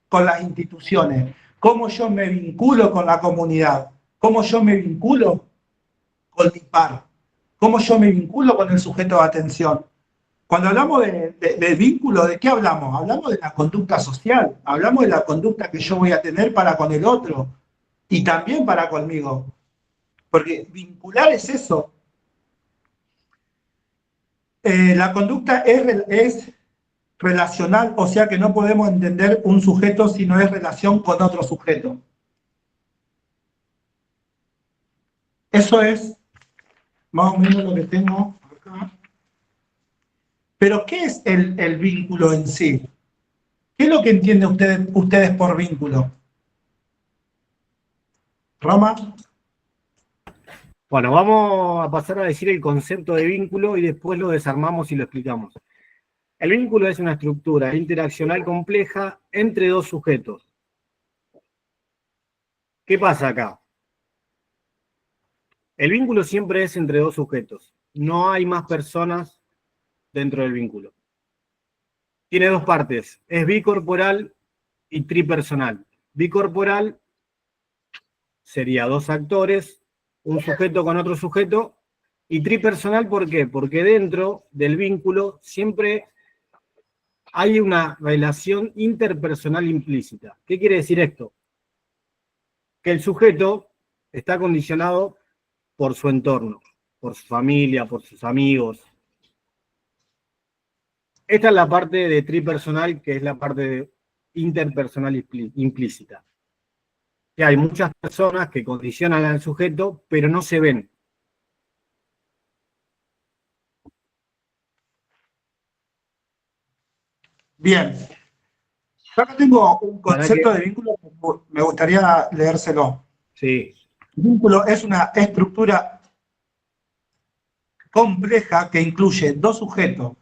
con las instituciones, cómo yo me vinculo con la comunidad, cómo yo me vinculo con mi par, cómo yo me vinculo con el sujeto de atención. Cuando hablamos de vínculo, ¿de qué hablamos? Hablamos de la conducta social, hablamos de la conducta que yo voy a tener para con el otro y también para conmigo. Porque vincular es eso. La conducta es relacional, o sea que no podemos entender un sujeto si no es relación con otro sujeto. Eso es más o menos lo que tengo acá. Pero ¿qué es el vínculo en sí? ¿Qué es lo que entienden ustedes por vínculo? Roma. Bueno, vamos a pasar a decir el concepto de vínculo y después lo desarmamos y lo explicamos. El vínculo es una estructura interaccional compleja entre dos sujetos. ¿Qué pasa acá? El vínculo siempre es entre dos sujetos. No hay más personas dentro del vínculo. Tiene dos partes, es bicorporal y tripersonal. Bicorporal sería dos actores, un sujeto con otro sujeto, y tripersonal, ¿por qué? Porque dentro del vínculo siempre hay una relación interpersonal implícita. ¿Qué quiere decir esto? Que el sujeto está condicionado por su entorno, por su familia, por sus amigos. Esta es la parte de tripersonal, que es la parte de interpersonal implícita. Que hay muchas personas que condicionan al sujeto, pero no se ven. Bien. Yo acá tengo un concepto de vínculo que me gustaría leérselo. Sí. Vínculo es una estructura compleja que incluye dos sujetos,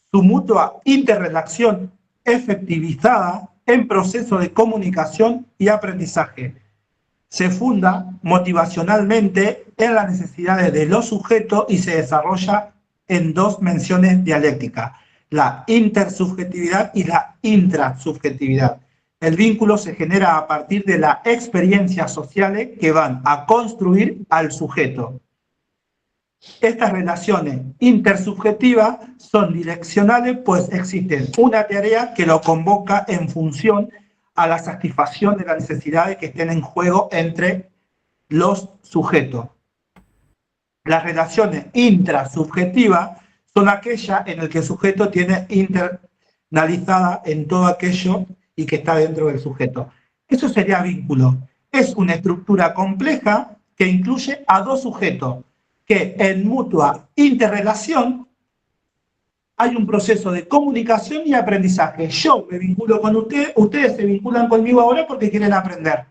su mutua interrelación efectivizada en proceso de comunicación y aprendizaje. Se funda motivacionalmente en las necesidades de los sujetos y se desarrolla en dos menciones dialécticas, la intersubjetividad y la intrasubjetividad. El vínculo se genera a partir de las experiencias sociales que van a construir al sujeto. Estas relaciones intersubjetivas son direccionales, pues existe una tarea que lo convoca en función a la satisfacción de las necesidades que estén en juego entre los sujetos. Las relaciones intrasubjetivas son aquellas en las que el sujeto tiene internalizada en todo aquello y que está dentro del sujeto. Eso sería vínculo. Es una estructura compleja que incluye a dos sujetos que en mutua interrelación hay un proceso de comunicación y aprendizaje. Yo me vinculo con ustedes, ustedes se vinculan conmigo ahora porque quieren aprender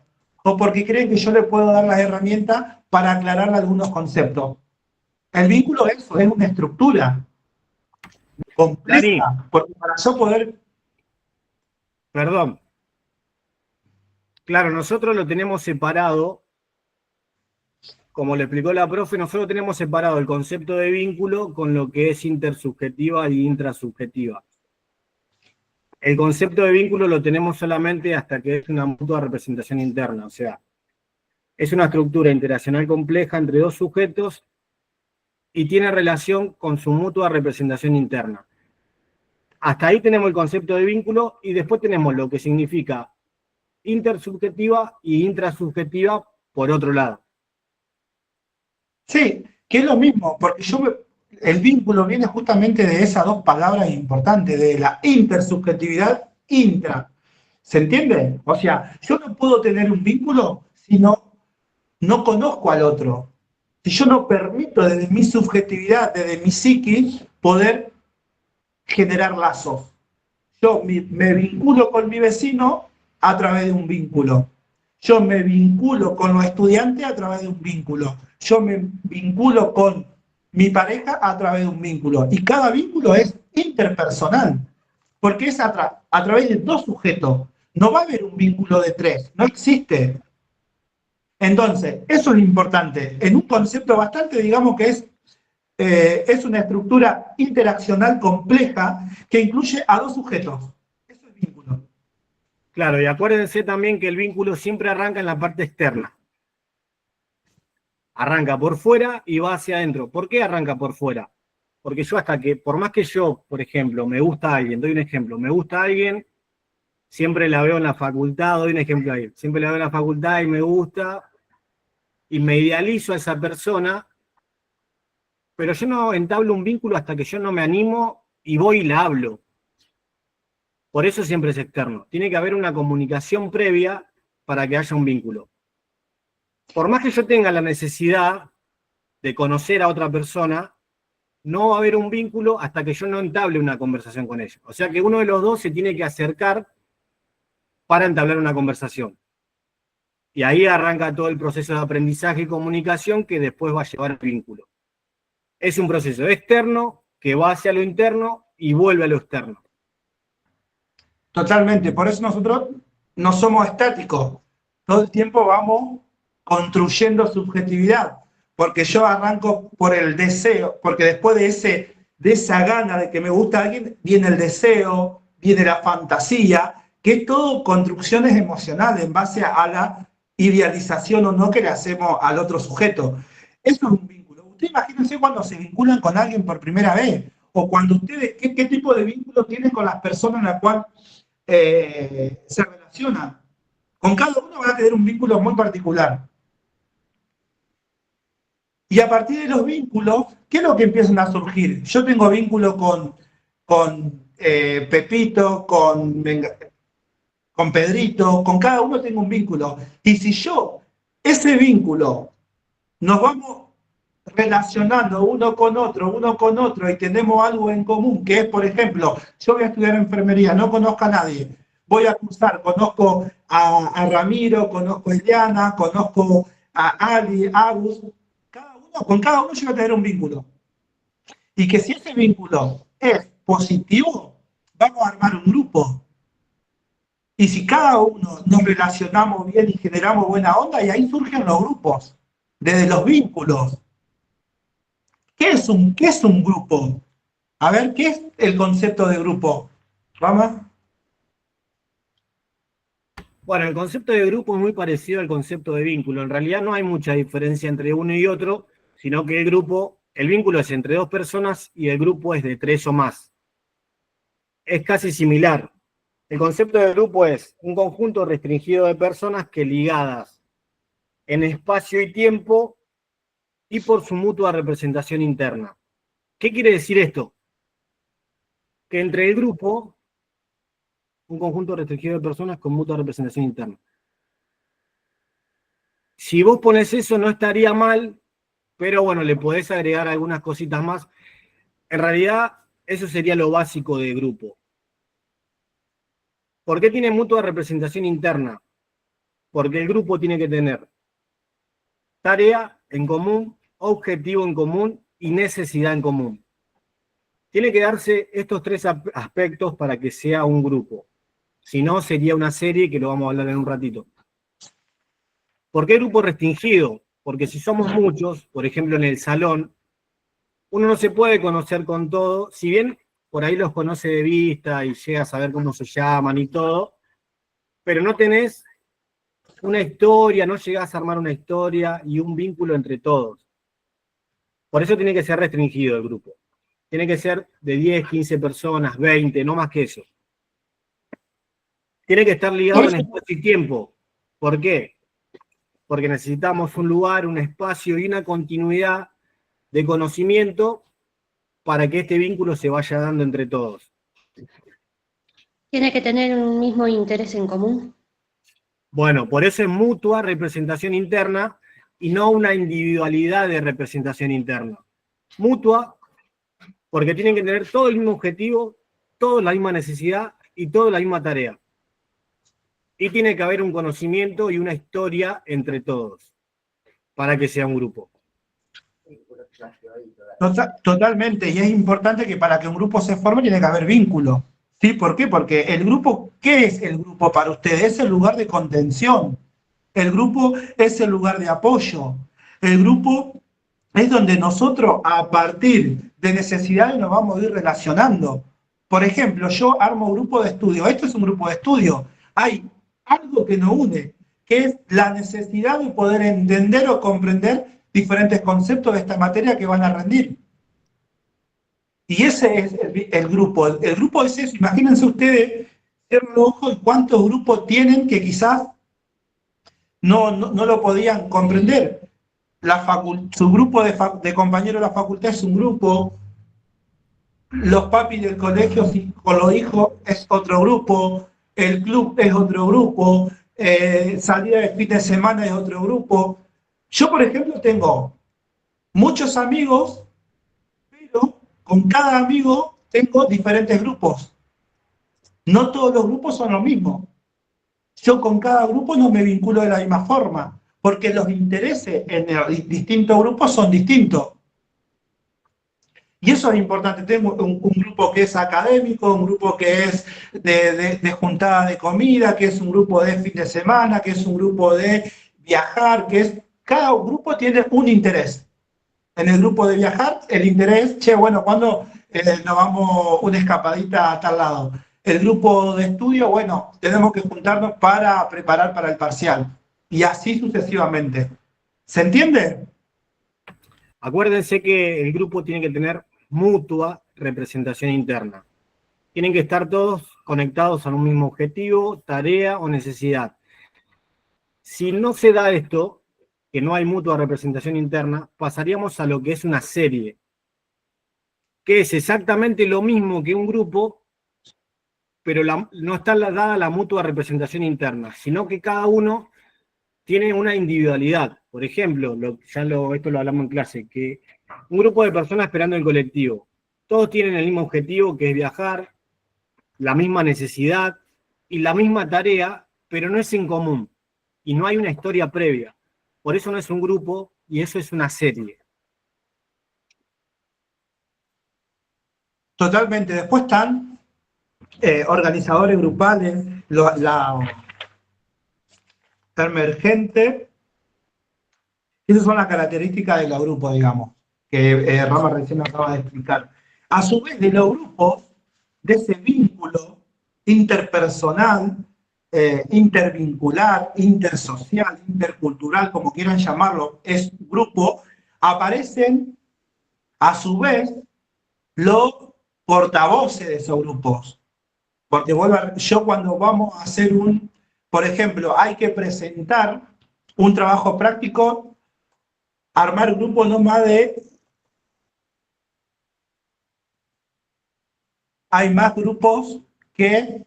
o porque creen que yo les puedo dar las herramientas para aclarar algunos conceptos. El vínculo es una estructura compleja, Dani, porque para yo poder... Perdón. Claro, nosotros lo tenemos separado, como le explicó la profe, nosotros tenemos separado el concepto de vínculo con lo que es intersubjetiva y intrasubjetiva. El concepto de vínculo lo tenemos solamente hasta que es una mutua representación interna, o sea, es una estructura interaccional compleja entre dos sujetos y tiene relación con su mutua representación interna. Hasta ahí tenemos el concepto de vínculo y después tenemos lo que significa intersubjetiva y intrasubjetiva por otro lado. Sí, que es lo mismo, porque el vínculo viene justamente de esas dos palabras importantes, de la intersubjetividad, intra. ¿Se entiende? O sea, yo no puedo tener un vínculo si no conozco al otro. Si yo no permito desde mi subjetividad, desde mi psiquis, poder generar lazos. Yo me vinculo con mi vecino a través de un vínculo. Yo me vinculo con los estudiantes a través de un vínculo. Yo me vinculo con mi pareja a través de un vínculo. Y cada vínculo es interpersonal, porque es a través de dos sujetos. no va a haber un vínculo de 3, no existe. Entonces, eso es importante. En un concepto bastante, digamos que es una estructura interaccional compleja que incluye a 2 sujetos. Eso es vínculo. Claro, y acuérdense también que el vínculo siempre arranca en la parte externa. Arranca por fuera y va hacia adentro. ¿Por qué arranca por fuera? Porque yo por más que yo, por ejemplo, me gusta a alguien, doy un ejemplo, me gusta a alguien, siempre la veo en la facultad, doy un ejemplo ahí, siempre la veo en la facultad y me gusta, y me idealizo a esa persona, pero yo no entablo un vínculo hasta que yo no me animo y voy y la hablo. Por eso siempre es externo. Tiene que haber una comunicación previa para que haya un vínculo. Por más que yo tenga la necesidad de conocer a otra persona, no va a haber un vínculo hasta que yo no entable una conversación con ella. O sea que uno de los dos se tiene que acercar para entablar una conversación. Y ahí arranca todo el proceso de aprendizaje y comunicación que después va a llevar al vínculo. Es un proceso externo que va hacia lo interno y vuelve a lo externo. Totalmente, por eso nosotros no somos estáticos. Todo el tiempo vamos construyendo subjetividad, porque yo arranco por el deseo, porque después de esa gana de que me gusta alguien, viene el deseo, viene la fantasía, que es todo construcciones emocionales en base a la idealización o no que le hacemos al otro sujeto. Eso es un vínculo. Ustedes imagínense cuando se vinculan con alguien por primera vez, o cuando ustedes, ¿qué tipo de vínculo tienen con las personas en las cuales se relacionan? Con cada uno van a tener un vínculo muy particular. Y a partir de los vínculos, ¿qué es lo que empiezan a surgir? Yo tengo vínculo con Pepito, con Pedrito, con cada uno tengo un vínculo. Y si ese vínculo, nos vamos relacionando uno con otro, y tenemos algo en común, que es, por ejemplo, yo voy a estudiar enfermería, no conozco a nadie, voy a cursar, conozco a Ramiro, conozco a Eliana, conozco a Ali, a Agus, con cada uno yo voy a tener un vínculo. Y que si ese vínculo es positivo, vamos a armar un grupo. Y si cada uno nos relacionamos bien y generamos buena onda, y ahí surgen los grupos, desde los vínculos. ¿Qué es un grupo? A ver, ¿qué es el concepto de grupo? ¿Vamos? Bueno, el concepto de grupo es muy parecido al concepto de vínculo. En realidad no hay mucha diferencia entre uno y otro, sino que el vínculo es entre 2 personas y el grupo es de 3 o más. Es casi similar. El concepto de grupo es un conjunto restringido de personas que ligadas en espacio y tiempo y por su mutua representación interna. ¿Qué quiere decir esto? Que entre el grupo, un conjunto restringido de personas con mutua representación interna. Si vos pones eso no estaría mal, pero bueno, le podés agregar algunas cositas más. En realidad, eso sería lo básico de grupo. ¿Por qué tiene mutua representación interna? Porque el grupo tiene que tener tarea en común, objetivo en común y necesidad en común. Tiene que darse estos 3 aspectos para que sea un grupo. Si no, sería una serie que lo vamos a hablar en un ratito. ¿Por qué grupo restringido? Porque si somos muchos, por ejemplo en el salón, uno no se puede conocer con todo, si bien por ahí los conoce de vista y llega a saber cómo se llaman y todo, pero no tenés una historia, no llegás a armar una historia y un vínculo entre todos. Por eso tiene que ser restringido el grupo. Tiene que ser de 10, 15 personas, 20, no más que eso. Tiene que estar ligado en espacio y tiempo. ¿Por qué? Porque necesitamos un lugar, un espacio y una continuidad de conocimiento para que este vínculo se vaya dando entre todos. ¿Tiene que tener un mismo interés en común? Bueno, por eso es mutua representación interna y no una individualidad de representación interna. Mutua, porque tienen que tener todo el mismo objetivo, toda la misma necesidad y toda la misma tarea. Y tiene que haber un conocimiento y una historia entre todos para que sea un grupo. Totalmente, y es importante que para que un grupo se forme tiene que haber vínculo. ¿Sí? ¿Por qué? Porque el grupo, ¿qué es el grupo para ustedes? Es el lugar de contención. El grupo es el lugar de apoyo. El grupo es donde nosotros, a partir de necesidades, nos vamos a ir relacionando. Por ejemplo, yo armo grupo de estudio. Esto es un grupo de estudio. Hay algo que nos une, que es la necesidad de poder entender o comprender diferentes conceptos de esta materia que van a rendir. Y ese es el grupo. El grupo es eso. Imagínense ustedes, cierren los ojos y cuántos grupos tienen que quizás no lo podían comprender. Su grupo de compañeros de la facultad es un grupo, los papis del colegio con los hijos es otro grupo, el club es otro grupo, salida de fin de semana es otro grupo. Yo, por ejemplo, tengo muchos amigos, pero con cada amigo tengo diferentes grupos. No todos los grupos son los mismos. Yo con cada grupo no me vinculo de la misma forma, porque los intereses en el distintos grupos son distintos. Y eso es importante. Tengo un grupo que es académico, un grupo que es de juntada de comida, que es un grupo de fin de semana, que es un grupo de viajar, cada grupo tiene un interés. En el grupo de viajar, el interés, bueno, ¿cuándo nos vamos una escapadita a tal lado? El grupo de estudio, bueno, tenemos que juntarnos para preparar para el parcial. Y así sucesivamente. ¿Se entiende? Acuérdense que el grupo tiene que tener mutua representación interna. Tienen que estar todos conectados a un mismo objetivo, tarea o necesidad. Si no se da esto, que no hay mutua representación interna, pasaríamos a lo que es una serie, que es exactamente lo mismo que un grupo, pero no está dada la mutua representación interna, sino que cada uno tiene una individualidad. Por ejemplo, esto lo hablamos en clase, que un grupo de personas esperando el colectivo, todos tienen el mismo objetivo, que es viajar, la misma necesidad y la misma tarea, pero no es en común, y no hay una historia previa. Por eso no es un grupo, y eso es una serie. Totalmente. Después están organizadores grupales, la emergente. Esas son las características de los grupos, digamos, que Rama recién acaba de explicar. A su vez, de los grupos, de ese vínculo interpersonal, intervincular, intersocial, intercultural, como quieran llamarlo, es grupo, aparecen a su vez los portavoces de esos grupos. Porque yo cuando vamos a hacer por ejemplo, hay que presentar un trabajo práctico, armar grupos no más hay más grupos que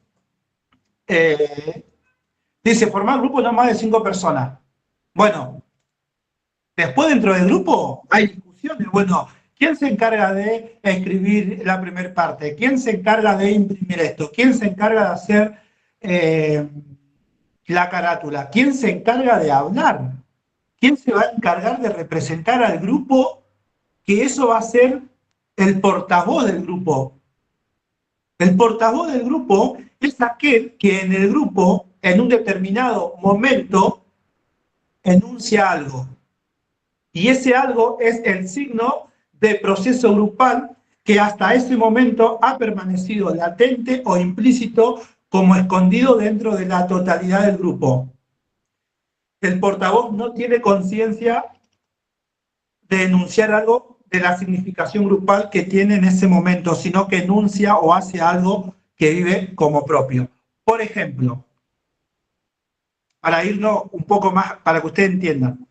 dice formar grupos no más de 5 personas. Bueno, después dentro del grupo hay discusiones. Bueno, ¿quién se encarga de escribir la primera parte? ¿Quién se encarga de imprimir esto? ¿Quién se encarga de hacer la carátula? ¿Quién se encarga de hablar? ¿Quién se va a encargar de representar al grupo? Que eso va a ser el portavoz del grupo. El portavoz del grupo es aquel que en el grupo, en un determinado momento, enuncia algo. Y ese algo es el signo de proceso grupal que hasta ese momento ha permanecido latente o implícito como escondido dentro de la totalidad del grupo. El portavoz no tiene conciencia de enunciar algo de la significación grupal que tiene en ese momento, sino que enuncia o hace algo que vive como propio. Por ejemplo, para irnos un poco más, para que ustedes entiendan,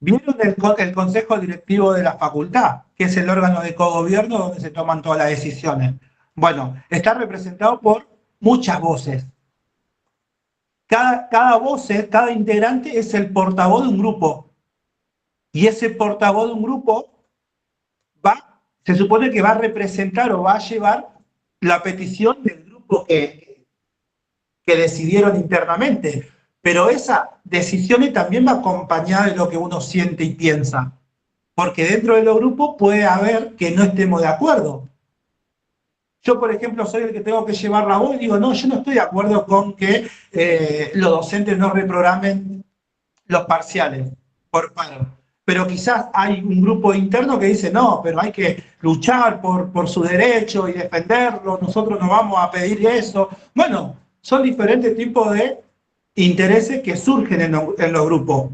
¿vieron el Consejo Directivo de la Facultad, que es el órgano de cogobierno donde se toman todas las decisiones? Bueno, está representado por muchas voces. Cada voz, cada integrante es el portavoz de un grupo. Y ese portavoz de un grupo se supone que va a representar o va a llevar la petición del grupo que decidieron internamente. Pero esa decisión también va acompañada de lo que uno siente y piensa. Porque dentro de los grupos puede haber que no estemos de acuerdo. Yo, por ejemplo, soy el que tengo que llevar la voz y digo, no, yo no estoy de acuerdo con que los docentes no reprogramen los parciales por paro. Pero quizás hay un grupo interno que dice, no, pero hay que luchar por su derecho y defenderlo, nosotros no vamos a pedir eso. Bueno, son diferentes tipos de intereses que surgen en los grupos.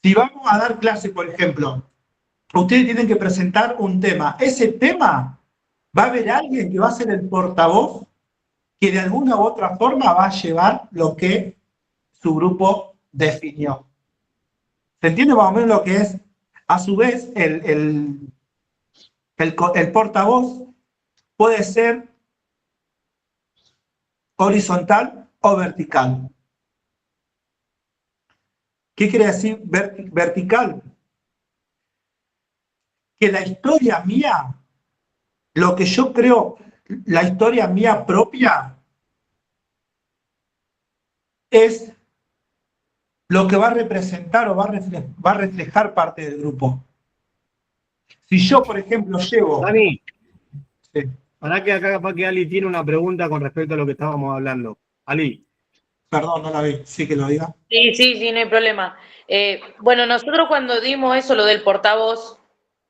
Si vamos a dar clase, por ejemplo, ustedes tienen que presentar un tema. Ese tema va a haber alguien que va a ser el portavoz que de alguna u otra forma va a llevar lo que su grupo definió. ¿Se entiende más o menos lo que es? A su vez, el portavoz puede ser horizontal o vertical. ¿Qué quiere decir vertical? Que la historia mía, lo que yo creo, la historia mía propia, es lo que va a representar o va a reflejar parte del grupo. Si yo, por ejemplo, llevo... Dani, sí. para que acá capaz que Ali tiene una pregunta con respecto a lo que estábamos hablando. Ali. Perdón, no la vi, sí que lo diga. Sí, no hay problema. Bueno, nosotros cuando dimos eso, lo del portavoz,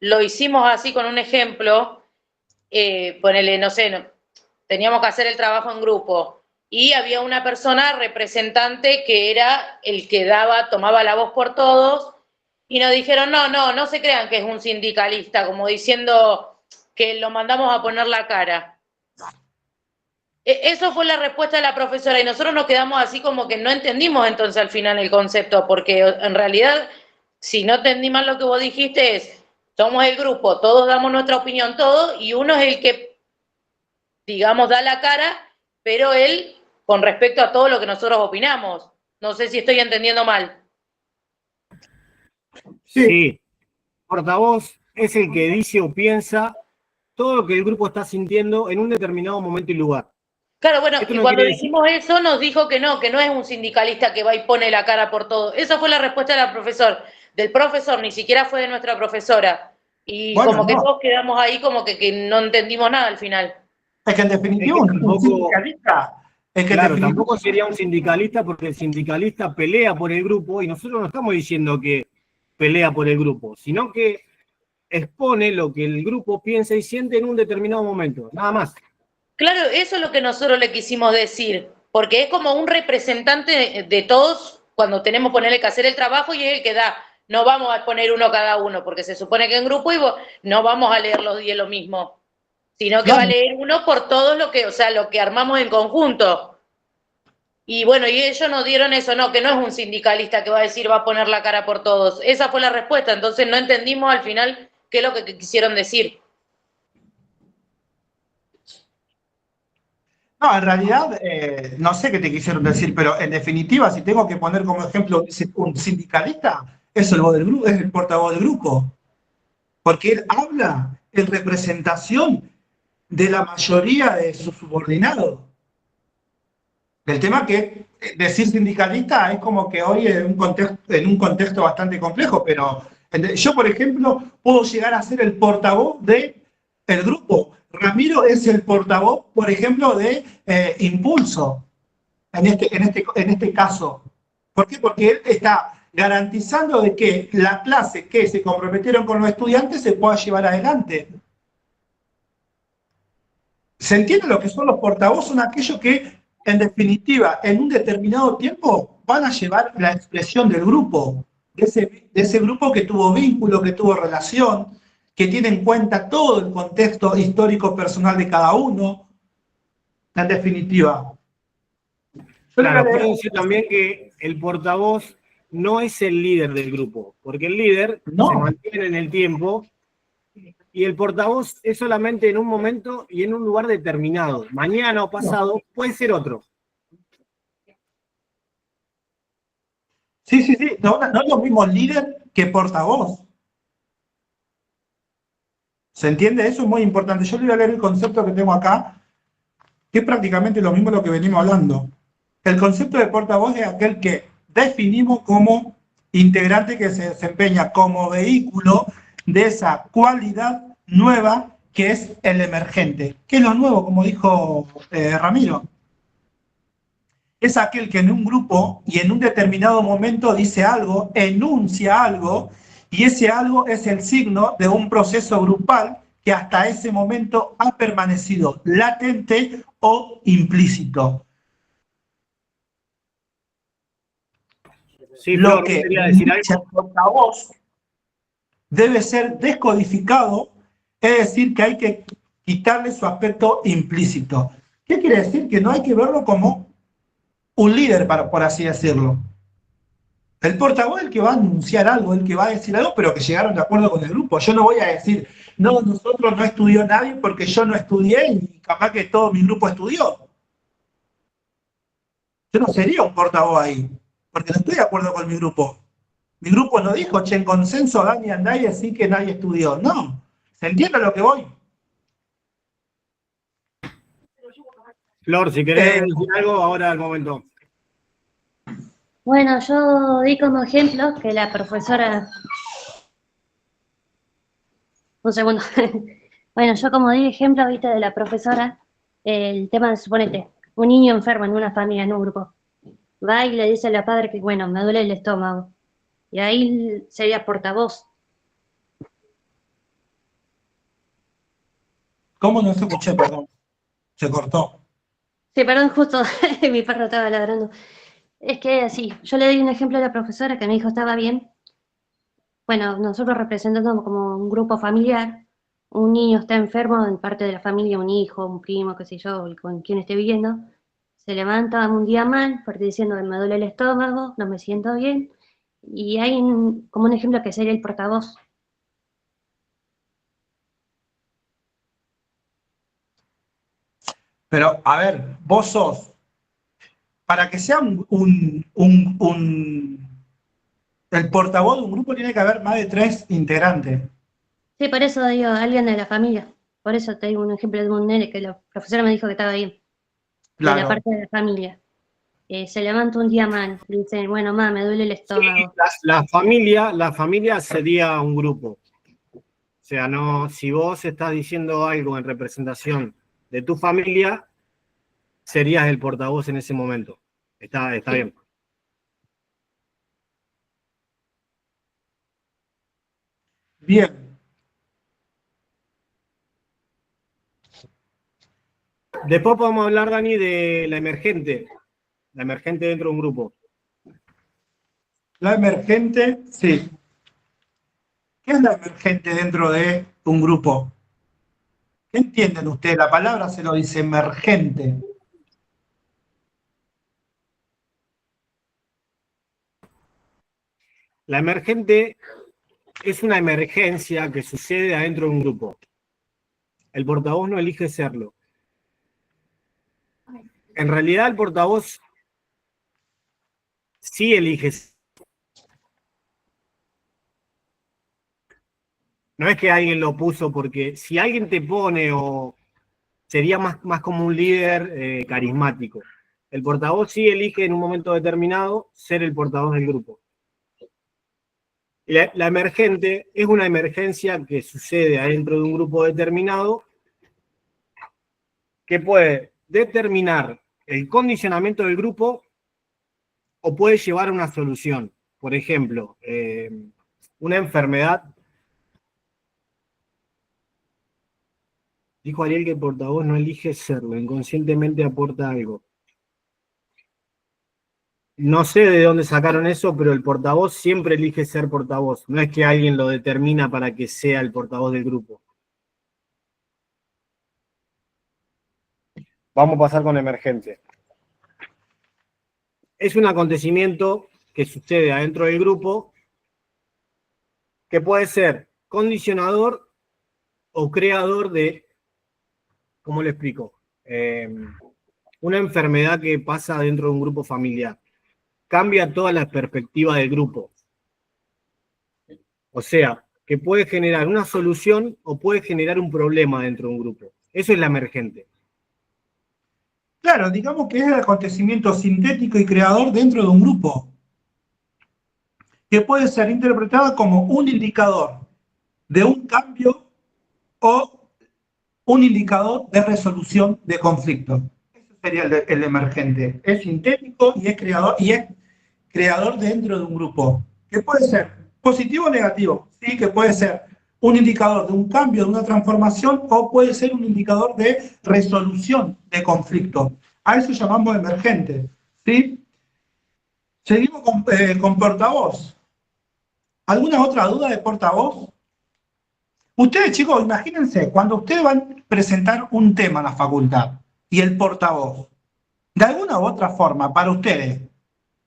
lo hicimos así con un ejemplo, ponele, no sé, teníamos que hacer el trabajo en grupo y había una persona representante que era el que tomaba la voz por todos y nos dijeron, no se crean que es un sindicalista, como diciendo que lo mandamos a poner la cara. Eso fue la respuesta de la profesora y nosotros nos quedamos así como que no entendimos entonces al final el concepto, porque en realidad, si no entendí mal lo que vos dijiste, somos el grupo, todos damos nuestra opinión, todos, y uno es el que, digamos, da la cara, pero él, con respecto a todo lo que nosotros opinamos. No sé si estoy entendiendo mal. Sí. Portavoz es el que dice o piensa todo lo que el grupo está sintiendo en un determinado momento y lugar. Claro, bueno, Esto y no cuando quiere dijimos eso nos dijo que no es un sindicalista que va y pone la cara por todo. Esa fue la respuesta del profesor, ni siquiera fue de nuestra profesora. Y bueno, como que no. todos quedamos ahí como que no entendimos nada al final. Es que en definitiva Es que tampoco, un sindicalista... Es que claro, tampoco sería un sindicalista porque el sindicalista pelea por el grupo y nosotros no estamos diciendo que pelea por el grupo, sino que expone lo que el grupo piensa y siente en un determinado momento, nada más. Claro, eso es lo que nosotros le quisimos decir, porque es como un representante de todos cuando tenemos ponerle que hacer el trabajo y es el que da. No vamos a poner uno cada uno, porque se supone que en grupo no vamos a leer los 10 lo mismo, sino que va a leer uno por todo lo que armamos en conjunto. Y bueno, y ellos nos dieron eso, que no es un sindicalista que va a decir va a poner la cara por todos. Esa fue la respuesta, entonces no entendimos al final qué es lo que quisieron decir. No, en realidad, no sé qué te quisieron decir, pero en definitiva, si tengo que poner como ejemplo un sindicalista, es el portavoz del grupo. Porque él habla en representación de la mayoría de sus subordinados. El tema que decir sindicalista es como que hoy en un contexto bastante complejo, pero yo, por ejemplo, puedo llegar a ser el portavoz del grupo. Ramiro es el portavoz, por ejemplo, de Impulso, en este caso. ¿Por qué? Porque él está garantizando de que la clase que se comprometieron con los estudiantes se pueda llevar adelante. ¿Se entiende lo que son los portavoces? Son aquellos que, en definitiva, en un determinado tiempo van a llevar la expresión del grupo, de ese grupo que tuvo vínculo, que tuvo relación, que tiene en cuenta todo el contexto histórico personal de cada uno, en definitiva. Claro, puedo decir también que el portavoz no es el líder del grupo, porque el líder se mantiene en el tiempo y el portavoz es solamente en un momento y en un lugar determinado. Mañana o pasado puede ser otro. Sí. No es lo mismo líder que portavoz. ¿Se entiende? Eso es muy importante. Yo le voy a leer el concepto que tengo acá, que es prácticamente lo mismo de lo que venimos hablando. El concepto de portavoz es aquel que definimos como integrante que se desempeña como vehículo de esa cualidad nueva que es el emergente, que es lo nuevo, como dijo Ramiro. Es aquel que en un grupo y en un determinado momento dice algo, enuncia algo, y ese algo es el signo de un proceso grupal que hasta ese momento ha permanecido latente o implícito. Sí, Lo Flor, que quería decir enuncia algo. el portavoz debe ser descodificado, es decir, que hay que quitarle su aspecto implícito. ¿Qué quiere decir? Que no hay que verlo como un líder, por así decirlo. El portavoz es el que va a anunciar algo, el que va a decir algo, pero que llegaron de acuerdo con el grupo. Yo no voy a decir, no, nosotros no estudió nadie porque yo no estudié y capaz que todo mi grupo estudió. Yo no sería un portavoz ahí, porque no estoy de acuerdo con mi grupo. Mi grupo no dijo, che, en consenso Dani andá y decir que nadie estudió. No, ¿se entiende a lo que voy? Flor, si querés decir algo, ahora es el momento. Bueno, yo di como ejemplo que la profesora... Un segundo. Bueno, yo como di ejemplo, viste, de la profesora, el tema de, suponete, un niño enfermo en una familia, en un grupo. Va y le dice a la padre que, bueno, me duele el estómago. Y ahí sería portavoz. ¿Cómo no se escuché, perdón? Se cortó. Sí, perdón, justo mi perro estaba ladrando. Es que así, yo le di un ejemplo a la profesora que me dijo estaba bien. Bueno, nosotros representamos como un grupo familiar, un niño está enfermo en parte de la familia, un hijo, un primo, qué sé yo, con quien esté viviendo, se levanta un día mal, porque diciendo que me duele el estómago, no me siento bien, y hay como un ejemplo que sería el portavoz. Pero, a ver, vos sos, para que sea el portavoz de un grupo tiene que haber más de 3 integrantes. Sí, por eso digo, alguien de la familia. Por eso te digo un ejemplo de un nene que la profesora me dijo que estaba bien, de la Claro. parte de la familia. Se levanta un día mal, dice, bueno, mamá, me duele el estómago. La familia sería un grupo. O sea, no, si vos estás diciendo algo en representación de tu familia, serías el portavoz en ese momento. Está Sí. bien. Bien. Después podemos hablar, Dani, de la emergente dentro de un grupo. La emergente, sí. ¿Qué es la emergente dentro de un grupo? ¿Qué entienden ustedes? La palabra se lo dice emergente. La emergente es una emergencia que sucede adentro de un grupo. El portavoz no elige serlo. En realidad, el portavoz sí elige. No es que alguien lo puso, porque si alguien te pone, o sería más como un líder carismático. El portavoz sí elige en un momento determinado ser el portavoz del grupo. La emergente es una emergencia que sucede adentro de un grupo determinado que puede determinar el condicionamiento del grupo o puede llevar a una solución. Por ejemplo, una enfermedad. Dijo Ariel que el portavoz no elige serlo, inconscientemente aporta algo. No sé de dónde sacaron eso, pero el portavoz siempre elige ser portavoz. No es que alguien lo determina para que sea el portavoz del grupo. Vamos a pasar con emergente. Es un acontecimiento que sucede adentro del grupo que puede ser condicionador o creador de, ¿cómo le explico? Una enfermedad que pasa dentro de un grupo familiar. Cambia toda la perspectiva del grupo. O sea, que puede generar una solución o puede generar un problema dentro de un grupo. Eso es la emergente. Claro, digamos que es el acontecimiento sintético y creador dentro de un grupo, que puede ser interpretado como un indicador de un cambio o un indicador de resolución de conflictos. Ese sería el emergente. Es sintético y es creador dentro de un grupo. Que puede ser positivo o negativo, sí, que puede ser un indicador de un cambio, de una transformación, o puede ser un indicador de resolución de conflictos. A eso llamamos emergente, ¿sí? Seguimos con portavoz. ¿Alguna otra duda de portavoz? Ustedes, chicos, imagínense, cuando ustedes van a presentar un tema en la facultad y el portavoz, de alguna u otra forma, para ustedes,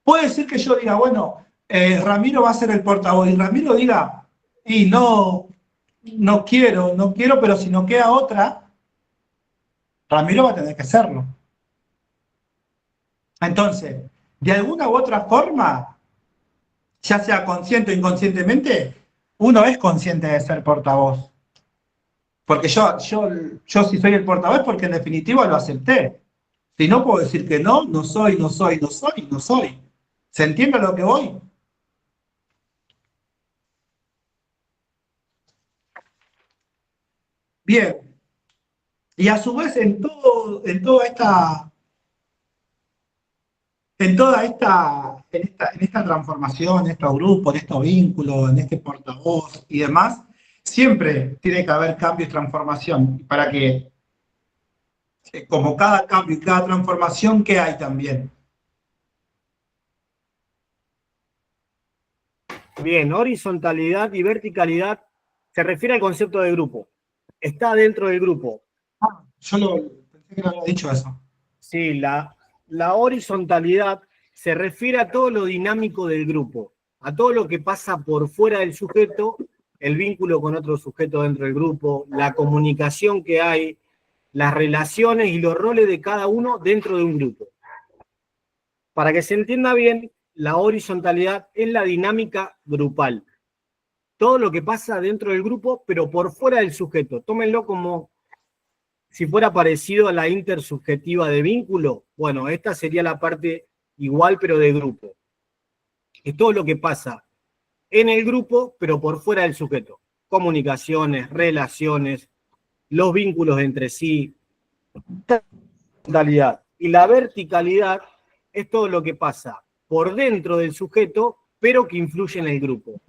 puede ser que yo diga, bueno, Ramiro va a ser el portavoz, y Ramiro diga, y no quiero, pero si no queda otra, Ramiro va a tener que serlo. Entonces, de alguna u otra forma, ya sea consciente o inconscientemente, uno es consciente de ser portavoz. Porque yo si soy el portavoz es porque en definitiva lo acepté. Si no puedo decir que no soy. ¿Se entiende a lo que voy? Bien. Y a su vez en toda esta transformación, en estos grupos, en estos vínculos, en este portavoz y demás, siempre tiene que haber cambio y transformación. Para que, como cada cambio y cada transformación, ¿qué hay también? Bien, horizontalidad y verticalidad se refiere al concepto de grupo. Está dentro del grupo. Yo pensé que no había dicho eso. Sí, la horizontalidad se refiere a todo lo dinámico del grupo, a todo lo que pasa por fuera del sujeto, el vínculo con otro sujeto dentro del grupo, la comunicación que hay, las relaciones y los roles de cada uno dentro de un grupo. Para que se entienda bien, la horizontalidad es la dinámica grupal. Todo lo que pasa dentro del grupo, pero por fuera del sujeto. Tómenlo como si fuera parecido a la intersubjetiva de vínculo. Bueno, esta sería la parte igual, pero de grupo. Es todo lo que pasa en el grupo, pero por fuera del sujeto. Comunicaciones, relaciones, los vínculos entre sí. Horizontalidad. Y la verticalidad es todo lo que pasa por dentro del sujeto, pero que influye en el grupo.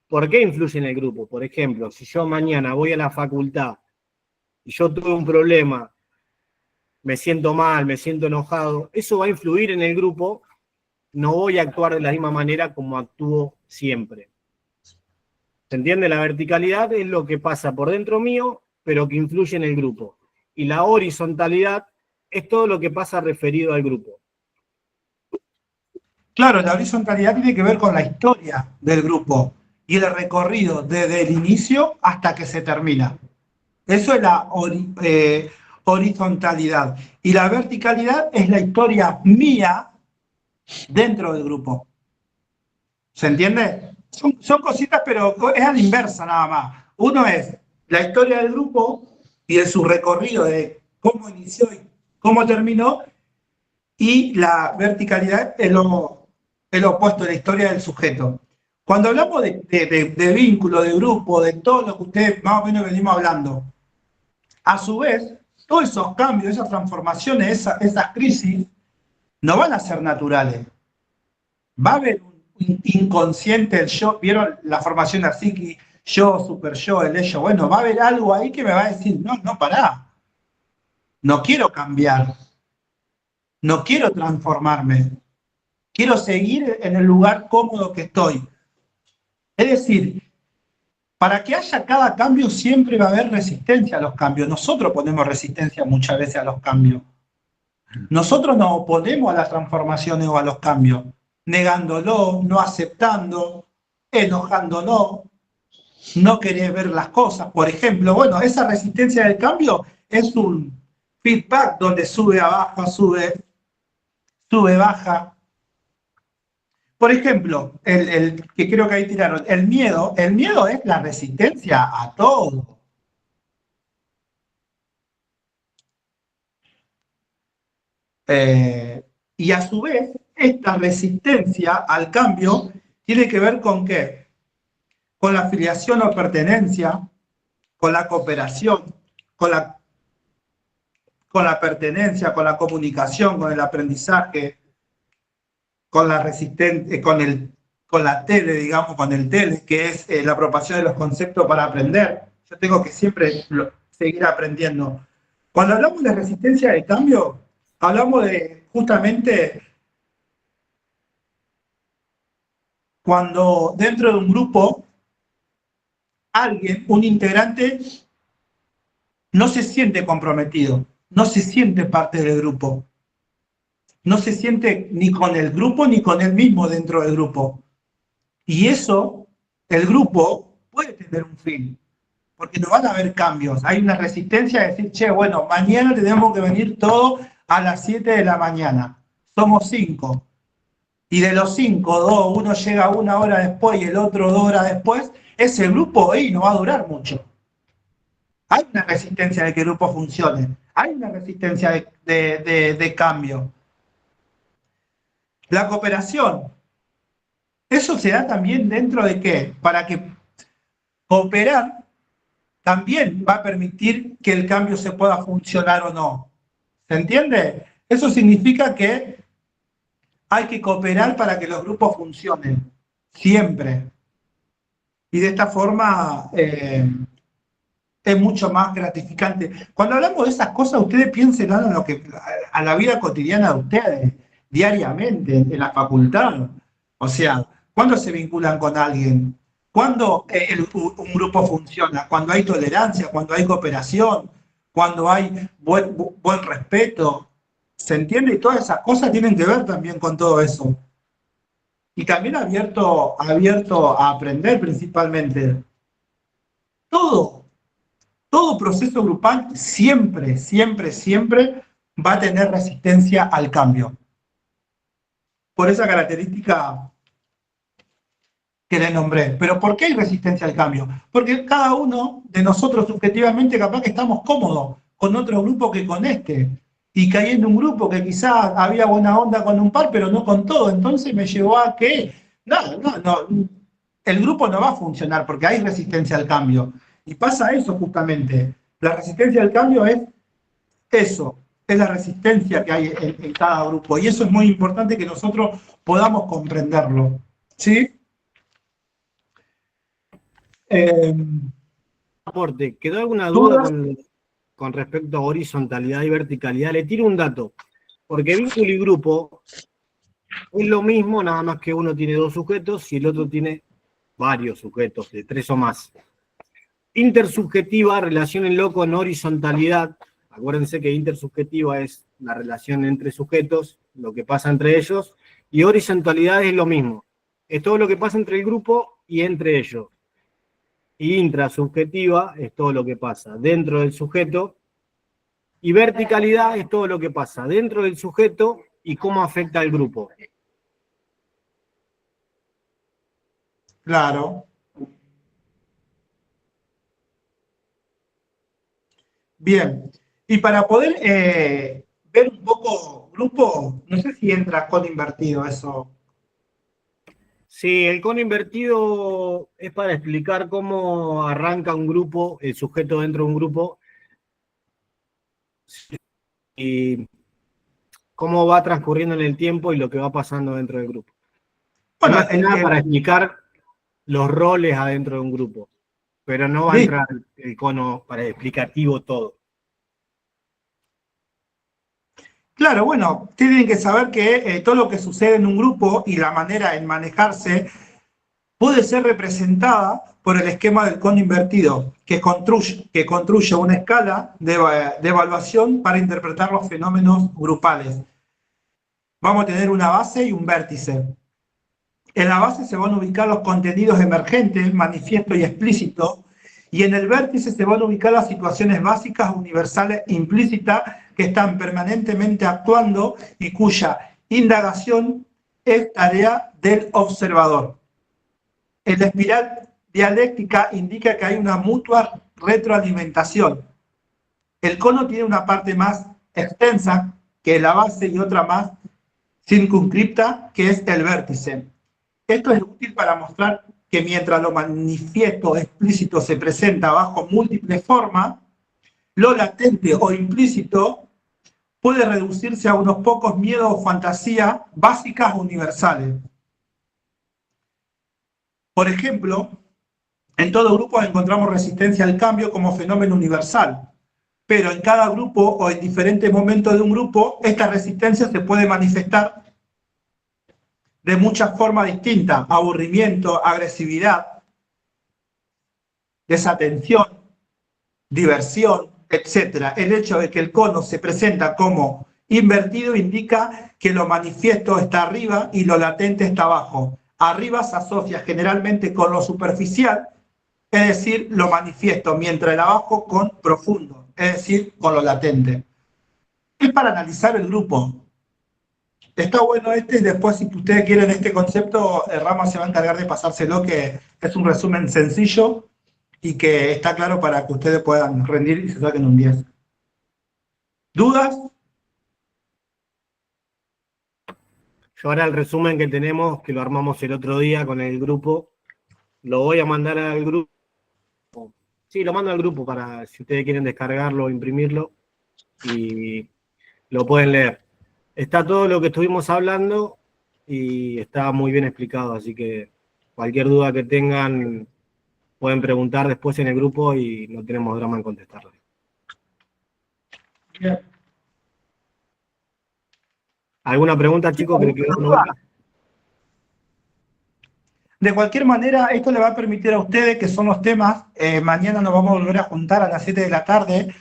¿Por qué influye en el grupo? Por ejemplo, si yo mañana voy a la facultad y yo tuve un problema, me siento mal, me siento enojado, eso va a influir en el grupo, no voy a actuar de la misma manera como actúo siempre. ¿Se entiende? La verticalidad es lo que pasa por dentro mío, pero que influye en el grupo. Y la horizontalidad es todo lo que pasa referido al grupo. Claro, la horizontalidad tiene que ver con la historia del grupo y el recorrido desde el inicio hasta que se termina. Eso es la horizontalidad. Y la verticalidad es la historia mía dentro del grupo. ¿Se entiende? Son cositas, pero es a la inversa nada más. Uno es la historia del grupo y de su recorrido de cómo inició y cómo terminó, y la verticalidad es lo opuesto de la historia del sujeto. Cuando hablamos de vínculo, de grupo, de todo lo que ustedes más o menos venimos hablando, a su vez, todos esos cambios, esas transformaciones, esas crisis, no van a ser naturales. Va a haber un inconsciente, el yo. ¿Vieron la formación de Arziki? Yo, super yo, el ello. Bueno, va a haber algo ahí que me va a decir, no, pará. No quiero cambiar. No quiero transformarme. Quiero seguir en el lugar cómodo que estoy. Es decir, para que haya cada cambio siempre va a haber resistencia a los cambios. Nosotros ponemos resistencia muchas veces a los cambios. Nosotros nos oponemos a las transformaciones o a los cambios, negándolo, no aceptando, enojándonos, no querer ver las cosas. Por ejemplo, bueno, esa resistencia del cambio es un feedback donde sube, abajo, sube, baja. Por ejemplo, el que creo que ahí tiraron, el miedo es la resistencia a todo. Y a su vez, esta resistencia al cambio tiene que ver con ¿qué? Con la afiliación o pertenencia, con la cooperación, con la pertenencia, con la comunicación, con el aprendizaje, con la resistencia, con la tele, digamos, con el tele, que es la apropiación de los conceptos para aprender. Yo tengo que siempre seguir aprendiendo. Cuando hablamos de resistencia al cambio, hablamos de justamente cuando dentro de un grupo alguien, un integrante, no se siente comprometido, no se siente parte del grupo, no se siente ni con el grupo ni con él mismo dentro del grupo. Y eso, el grupo puede tener un fin, porque no van a haber cambios. Hay una resistencia a decir, che, bueno, mañana tenemos que venir todos a las 7 de la mañana. Somos 5. Y de los 5, 2, uno llega 1 hora después y el otro 2 horas después, ese grupo no va a durar mucho. Hay una resistencia de que el grupo funcione. Hay una resistencia de cambio. La cooperación. Eso se da también dentro de qué? Para que cooperar también va a permitir que el cambio se pueda funcionar o no. ¿Se entiende? Eso significa que hay que cooperar para que los grupos funcionen. Siempre. Y de esta forma es mucho más gratificante. Cuando hablamos de esas cosas, ustedes piensen a la vida cotidiana de ustedes, diariamente, en la facultad. O sea, ¿cuándo se vinculan con alguien? ¿Cuándo un grupo funciona? Cuando hay tolerancia, cuando hay cooperación, cuando hay buen respeto. ¿Se entiende? Y todas esas cosas tienen que ver también con todo eso. Y también abierto a aprender principalmente. Todo proceso grupal siempre, siempre, siempre va a tener resistencia al cambio. Por esa característica que le nombré. ¿Pero por qué hay resistencia al cambio? Porque cada uno de nosotros subjetivamente capaz que estamos cómodos con otro grupo que con este. Y caí en un grupo que quizás había buena onda con un par, pero no con todo. Entonces me llevó a que, no, el grupo no va a funcionar porque hay resistencia al cambio. Y pasa eso justamente. La resistencia al cambio es eso, es la resistencia que hay en cada grupo. Y eso es muy importante que nosotros podamos comprenderlo. ¿Sí? Aporte, ¿quedó alguna duda con respecto a horizontalidad y verticalidad? Le tiro un dato, porque vínculo y grupo es lo mismo, nada más que uno tiene 2 sujetos y el otro tiene varios sujetos, de 3 o más. Intersubjetiva, relaciónenlo con horizontalidad. Acuérdense que intersubjetiva es la relación entre sujetos, lo que pasa entre ellos, y horizontalidad es lo mismo. Es todo lo que pasa entre el grupo y entre ellos. Y intrasubjetiva es todo lo que pasa dentro del sujeto, y verticalidad es todo lo que pasa dentro del sujeto y cómo afecta al grupo. Claro. Bien. Y para poder ver un poco grupo, no sé si entra con invertido eso. Sí, el cono invertido es para explicar cómo arranca un grupo, el sujeto dentro de un grupo, y cómo va transcurriendo en el tiempo y lo que va pasando dentro del grupo. Bueno, más que nada para explicar los roles adentro de un grupo, pero no va a entrar el cono para explicativo todo. Claro, bueno, tienen que saber que todo lo que sucede en un grupo y la manera en manejarse puede ser representada por el esquema del cono invertido, que construye una escala de evaluación para interpretar los fenómenos grupales. Vamos a tener una base y un vértice. En la base se van a ubicar los contenidos emergentes, manifiesto y explícito, y en el vértice se van a ubicar las situaciones básicas, universales, implícitas, que están permanentemente actuando y cuya indagación es tarea del observador. En la espiral dialéctica indica que hay una mutua retroalimentación. El cono tiene una parte más extensa que la base y otra más circunscripta, que es el vértice. Esto es útil para mostrar que mientras lo manifiesto explícito se presenta bajo múltiples formas, lo latente o implícito puede reducirse a unos pocos miedos o fantasías básicas o universales. Por ejemplo, en todo grupo encontramos resistencia al cambio como fenómeno universal, pero en cada grupo o en diferentes momentos de un grupo, esta resistencia se puede manifestar de muchas formas distintas: aburrimiento, agresividad, desatención, diversión, etc. El hecho de que el cono se presenta como invertido indica que lo manifiesto está arriba y lo latente está abajo. Arriba se asocia generalmente con lo superficial, es decir, lo manifiesto, mientras el abajo con profundo, es decir, con lo latente. Es para analizar el grupo. Está bueno y después si ustedes quieren este concepto, Rama se va a encargar de pasárselo, que es un resumen sencillo y que está claro para que ustedes puedan rendir y se saquen un 10. ¿Dudas? Yo ahora el resumen que tenemos, que lo armamos el otro día con el grupo, lo voy a mandar al grupo. Sí, lo mando al grupo para si ustedes quieren descargarlo o imprimirlo y lo pueden leer. Está todo lo que estuvimos hablando y está muy bien explicado, así que cualquier duda que tengan pueden preguntar después en el grupo y no tenemos drama en contestarle. Bien. ¿Alguna pregunta, chicos? De cualquier manera, esto le va a permitir a ustedes, que son los temas, mañana nos vamos a volver a juntar a las 7 de la tarde,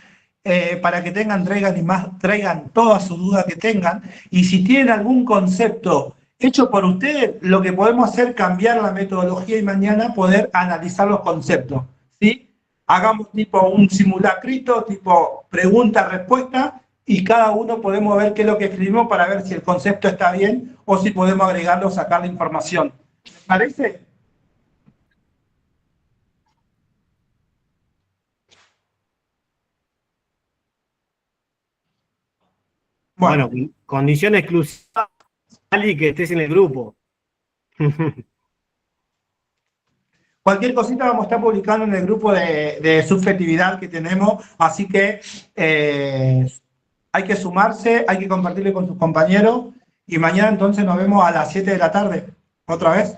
para que traigan todas sus dudas que tengan, y si tienen algún concepto hecho por ustedes, lo que podemos hacer es cambiar la metodología y mañana poder analizar los conceptos, ¿sí? Hagamos tipo un simulacrito, tipo pregunta-respuesta, y cada uno podemos ver qué es lo que escribimos para ver si el concepto está bien o si podemos agregarlo o sacarle información. ¿Les parece? Bueno, condición exclusiva, Ali, que estés en el grupo. Cualquier cosita vamos a estar publicando en el grupo de subjetividad que tenemos, así que hay que sumarse, hay que compartirlo con sus compañeros, y mañana entonces nos vemos a las 7 de la tarde, otra vez.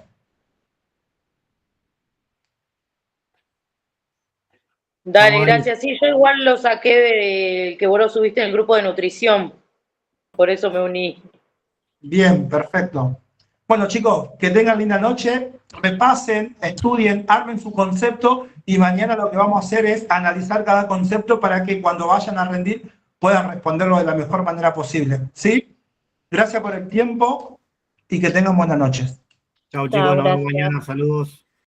Dale, gracias. Sí, yo igual lo saqué del que vos lo subiste en el grupo de nutrición, por eso me uní. Bien, perfecto. Bueno, chicos, que tengan linda noche, repasen, estudien, armen su concepto, y mañana lo que vamos a hacer es analizar cada concepto para que cuando vayan a rendir puedan responderlo de la mejor manera posible, ¿sí? Gracias por el tiempo y que tengan buenas noches. Chao, chicos, nos vemos mañana. Saludos.